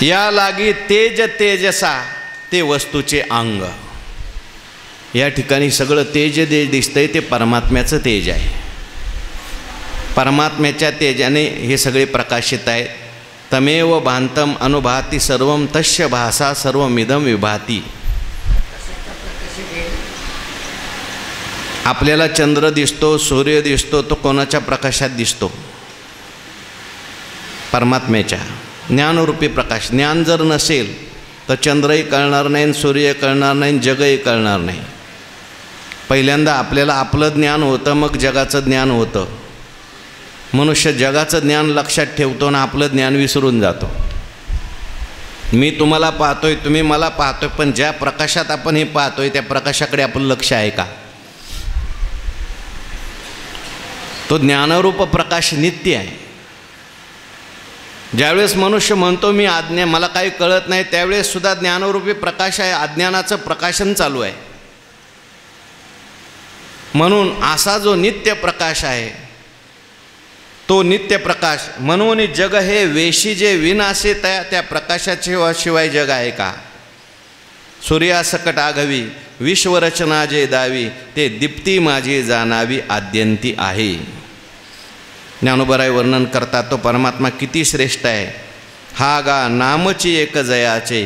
या लागी तेज तेजसा, ते वस्तूचे अंग. या ठिकाणी सगळं तेज जे दिसतंय ते परमात्म्याचं तेज आहे. परमात्म्याच्या तेजाने हे सगळे प्रकाशित आहेत. तमेव भांतम अनुभाती सर्वम तस्य भासा सर्वमिदम विभाती. आपल्याला चंद्र दिसतो, सूर्य दिसतो, तो कोणाच्या प्रकाशात दिसतो, परमात्म्याच्या ज्ञानरूपी प्रकाश. ज्ञान जर नसेल तर चंद्रही कळणार नाही, सूर्य कळणार नाही, जगही कळणार नाही. पहिल्यांदा आपल्याला आपलं ज्ञान होतं, मग जगाचं ज्ञान होतं. मनुष्य जगाचं ज्ञान लक्षात ठेवतो ना आपलं ज्ञान विसरून जातो. मी तुम्हाला पाहतोय, तुम्ही मला पाहतोय, पण ज्या प्रकाशात आपण हे पाहतोय त्या प्रकाशाकडे आपलं लक्ष आहे का? तो ज्ञानरूप प्रकाश नित्य आहे. ज्यावेळेस मनुष्य म्हणतो मी मला काही कळत नाही, त्यावेळेस सुद्धा ज्ञानरूपी प्रकाश आहे, अज्ञानाचं प्रकाशन चालू आहे. म्हणून असा जो नित्य प्रकाश आहे तो नित्य प्रकाश. म्हणून जग हे वेशी जे विनाशे त्या प्रकाशाच्या शिवाय जग आहे का? सूर्यासकट आघवी विश्वरचना जे दावी, ते दीप्ती माझी जाणावी आद्यंती आहे. ज्ञानोबाराय वर्णन करतात तो परमात्मा किती श्रेष्ठ आहे. हा गा नामची एक जयाचे,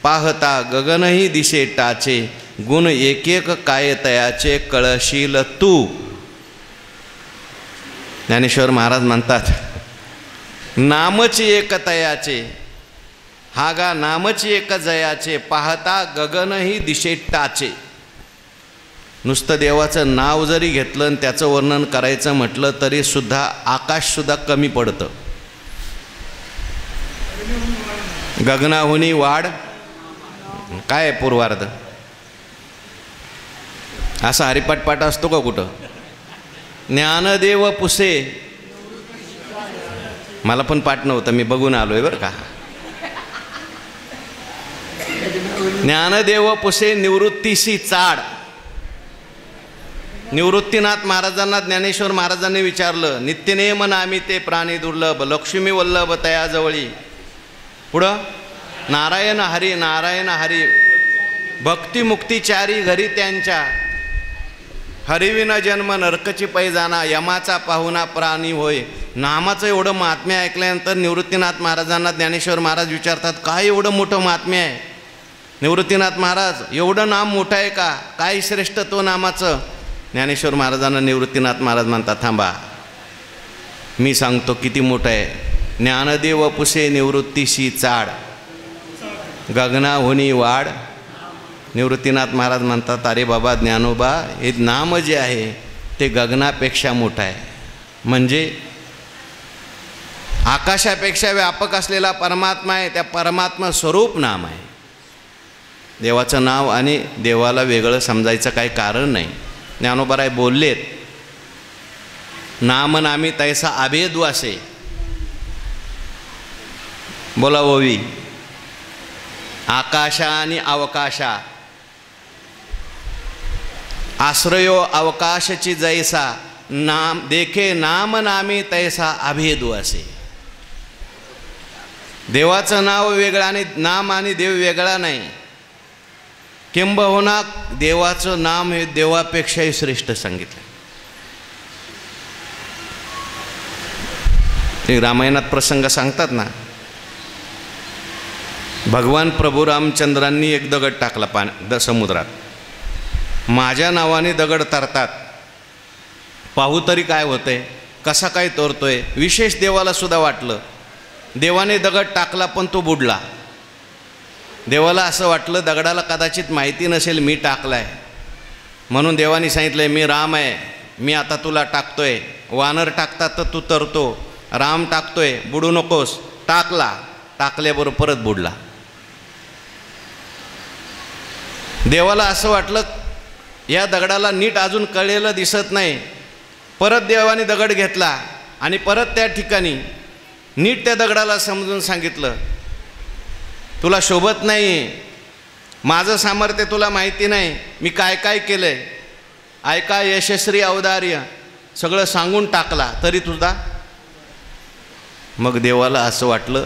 पाहता गगनही दिशे टाचे, गुण एक एक काय तयाचे, कळशील तू. ज्ञानेश्वर महाराज म्हणतात, नामची एक तयाचे, हा गा नामची एक जयाचे, पाहता गगनही दिशे टाचे. नुसतं देवाचं नाव जरी घेतलं आणि त्याचं वर्णन करायचं म्हटलं तरी सुद्धा आकाशसुद्धा कमी पडतं. गगनाहुनी वाढ काय पूर्वार्ध असा हरिपाठ पाठ असतो का कुठं? ज्ञानदेव पुसे, मला पण पाठ नव्हतं, मी बघून आलोय बरं का. ज्ञानदेव पुसे निवृत्तीशी चाड. निवृत्तीनाथ महाराजांना ज्ञानेश्वर महाराजांनी विचारलं, नित्यनेम नामी ते प्राणी दुर्लभ, लक्ष्मी वल्लभ तयाजवळी. पुढं नारायण हरी नारायण हरी, भक्तिमुक्तीचारी घरी त्यांच्या, हरिविना जन्म नरकची पैजाना, यमाचा पाहुणा प्राणी होय. नामाचं एवढं महात्म्य ऐकल्यानंतर निवृत्तीनाथ महाराजांना ज्ञानेश्वर महाराज विचारतात, काय एवढं मोठं महात्म्य आहे निवृत्तीनाथ महाराज? एवढं नाम मोठं आहे का? काय श्रेष्ठ तो नामाचं? ज्ञानेश्वर महाराजांना निवृत्तीनाथ महाराज म्हणतात, थांबा मी सांगतो किती मोठं आहे. ज्ञानदेव पुसे निवृत्तीशी चाड, गगनाहुनी वाढ निवृत्तीनाथ महाराज म्हणतात, अरे बाबा ज्ञानोबा, हे नाम जे आहे ते गगनापेक्षा मोठं आहे. म्हणजे आकाशापेक्षा व्यापक असलेला परमात्मा आहे, त्या परमात्मा स्वरूप नाम आहे. देवाचं नाव आणि देवाला वेगळं समजायचं काही कारण नाही. ज्ञानोबाराय बोललेत, नाम नामी तैसा अभेद वासे. बोला ओवी. आकाशा आणि अवकाशा, आश्रयो अवकाशची जैसा, नाम देखे नाम नामी तैसा अभेद वासे. देवाचं नाव वेगळं आणि नाम आणि देव वेगळा नाही. किंबहुना देवाचं नाम हे देवापेक्षाही श्रेष्ठ सांगितलं. ते रामायणात प्रसंग सांगतात ना, भगवान प्रभू रामचंद्रांनी एक दगड टाकला समुद्रात. माझ्या नावाने दगड तरतात, पाहू तरी काय होतंय, कसा काय तरतोय. विशेष देवाला सुद्धा वाटलं. देवाने दगड टाकला पण तो बुडला. देवाला असं वाटलं दगडाला कदाचित माहिती नसेल मी टाकलाय, म्हणून देवाने सांगितलंय मी राम आहे, मी आता तुला टाकतोय. वानर टाकतात तर तू तरतो, राम टाकतोय बुडू नकोस. टाकला, टाकल्याबरोबर परत बुडला. देवाला असं वाटलं या दगडाला नीट अजून कळलेलं दिसत नाही. परत देवाने दगड घेतला आणि परत त्या ठिकाणी नीट त्या दगडाला समजून सांगितलं, तुला शोभत नाही, माझं सामर्थ्य तुला माहिती नाही, मी काय काय केलंय, ऐका यशस्वी औदार्य, सगळं सांगून टाकला तरी तुझा. मग देवाला असं वाटलं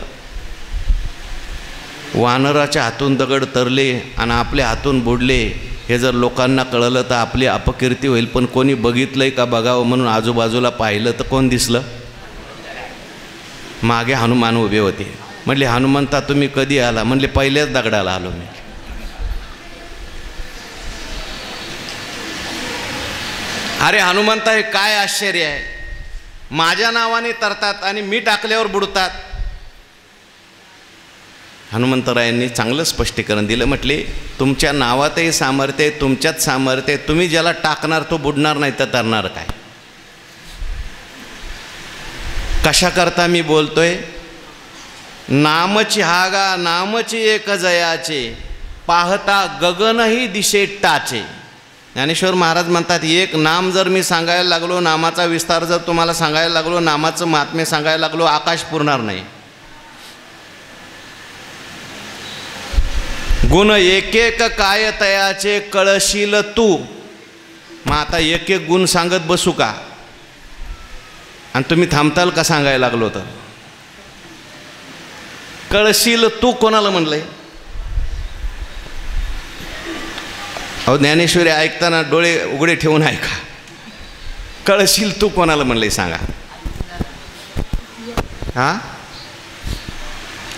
वानराच्या हातून दगड तरले आणि आपल्या हातून बुडले, हे जर लोकांना कळलं तर आपली अपकीर्ती होईल. पण कोणी बघितलंय का बघावं म्हणून आजूबाजूला पाहिलं तर कोण दिसलं? मागे हनुमान उभे होते. म्हटले हनुमंता तुम्ही कधी आला? म्हणले पहिल्याच दगडाला आलो मी. अरे हनुमंता, हे काय आश्चर्य आहे, माझ्या नावाने तरतात आणि मी टाकल्यावर बुडतात. हनुमंतरायांनी चांगलं स्पष्टीकरण दिलं. म्हटले तुमच्या नावातही सामर्थ्य आहे, तुमच्यात सामर्थ्य आहे, तुम्ही ज्याला टाकणार तो बुडणार नाही तर तरणार काय? कशा करता मी बोलतोय? नामची हागा नामची एक जयाचे, पाहता गगनही दिशे टाचे. ज्ञानेश्वर महाराज म्हणतात एक नाम जर मी सांगायला लागलो, नामाचा विस्तार जर तुम्हाला सांगायला लागलो, नामाचं महात्म्य सांगायला लागलो, आकाश पुरणार नाही. गुण एक एक काय तयाचे, कळशील तू. मग आता एक एक गुण सांगत बसू का? आणि तुम्ही थांबताल का सांगायला लागलो तर? कळशील तू कोणाला म्हणलंय? अहो ज्ञानेश्वरी ऐकताना डोळे उघडे ठेवून ऐका. कळशील तू कोणाला म्हणलंय सांगा? हा,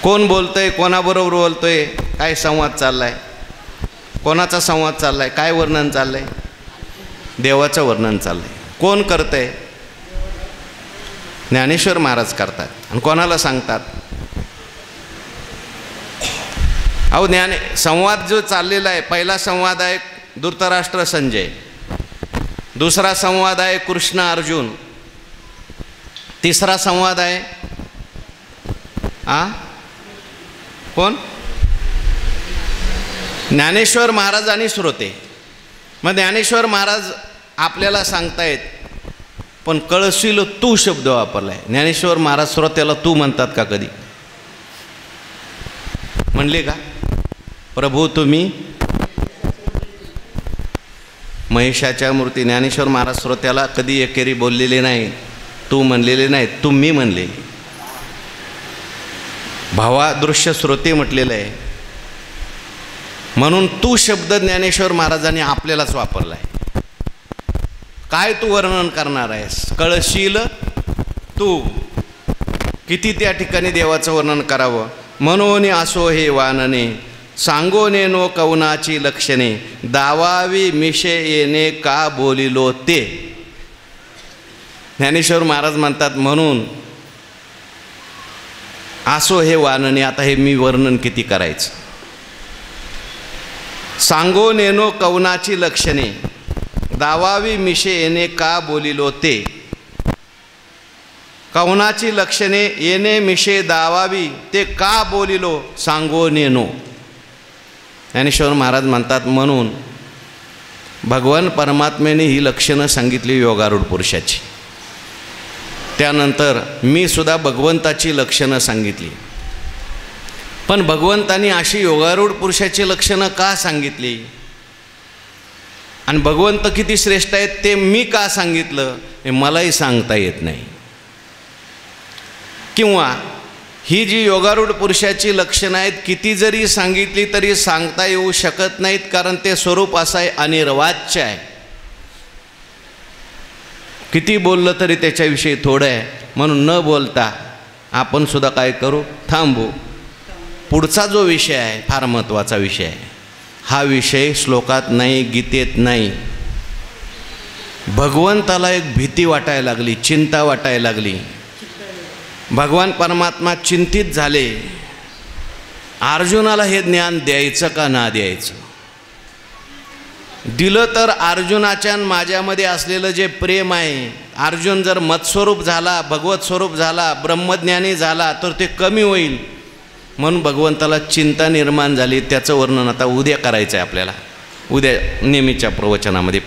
कोण बोलतोय? कोणाबरोबर बोलतोय? काय संवाद चाललाय? कोणाचा संवाद चाललाय? काय वर्णन चाललंय? देवाचं वर्णन चाललंय. कोण करतंय? ज्ञानेश्वर महाराज करतात. आणि कोणाला सांगतात? अहो संवाद जो चाललेला आहे, पहिला संवाद आहे धृतराष्ट्र संजय, दुसरा संवाद आहे कृष्ण अर्जुन, तिसरा संवाद आहे कोण? ज्ञानेश्वर महाराज आणि श्रोते. मग ज्ञानेश्वर महाराज आपल्याला सांगतायत, पण कळशील तू शब्द वापरलाय. ज्ञानेश्वर महाराज श्रोत्याला तू म्हणतात का कधी? म्हणले का? प्रभू तुम्ही महिषाच्या मूर्ती. ज्ञानेश्वर महाराज श्रोत्याला कधी एकेरी बोललेले नाही, तू म्हणलेले नाही, तुम्ही म्हणले. भावादृश्य श्रोते म्हटलेलं आहे. म्हणून तू शब्द ज्ञानेश्वर महाराजांनी आपल्यालाच वापरलाय. काय तू वर्णन करणार आहेस? कळशील तू. किती त्या ठिकाणी देवाचं वर्णन करावं. मनोनी असो हे वानने, सांगोने नो कवनाची लक्षणे, दावावी मिशे येणे का बोलिलो ते. ज्ञानेश्वर महाराज म्हणतात म्हणून असो हे वानने. आता हे मी वर्णन किती करायचं? सांगो नेनो कवनाची लक्षणे, दावावी मिशे येणे का बोलिलो ते. कवनाची लक्षणे येणे मिशे दावावी ते का बोलिलो सांगो नेनो. ज्ञानेश्वर महाराज म्हणतात, म्हणून भगवान परमात्म्याने ही लक्षणं सांगितली योगारूढ पुरुषाची. त्यानंतर मी सुद्धा भगवंताची लक्षणं सांगितली. पण भगवंतानी अशी योगारूढ पुरुषाची लक्षणं का सांगितली आणि भगवंत किती श्रेष्ठ आहेत ते मी का सांगितलं हे मलाही सांगता येत नाही. किंवा ही जी योगारूढ पुरुषाची लक्षणं आहेत किती जरी सांगितली तरी सांगता येऊ शकत नाहीत, कारण ते स्वरूप असं आहे अनिर्वाच्य आहे. किती बोललं तरी त्याच्याविषयी थोडं आहे. म्हणून न बोलता आपण सुद्धा काय करू, थांबू. पुढचा जो विषय आहे फार महत्त्वाचा विषय आहे. हा विषय श्लोकात नाही, गीतेत नाही. भगवंताला एक भीती वाटायला लागली, चिंता वाटायला लागली. भगवान परमात्मा चिंतित झाले, अर्जुनाला हे ज्ञान द्यायचं का ना द्यायचं. दिलं तर अर्जुनाच्या माझ्यामध्ये असलेलं जे प्रेम आहे, अर्जुन जर मत्स्वरूप झाला, भगवत स्वरूप झाला, ब्रह्मज्ञानी झाला तर ते कमी होईल. म्हणून भगवंताला चिंता निर्माण झाली. त्याचं वर्णन आता उद्या करायचं आहे आपल्याला, उद्या नेहमीच्या प्रवचनामध्ये.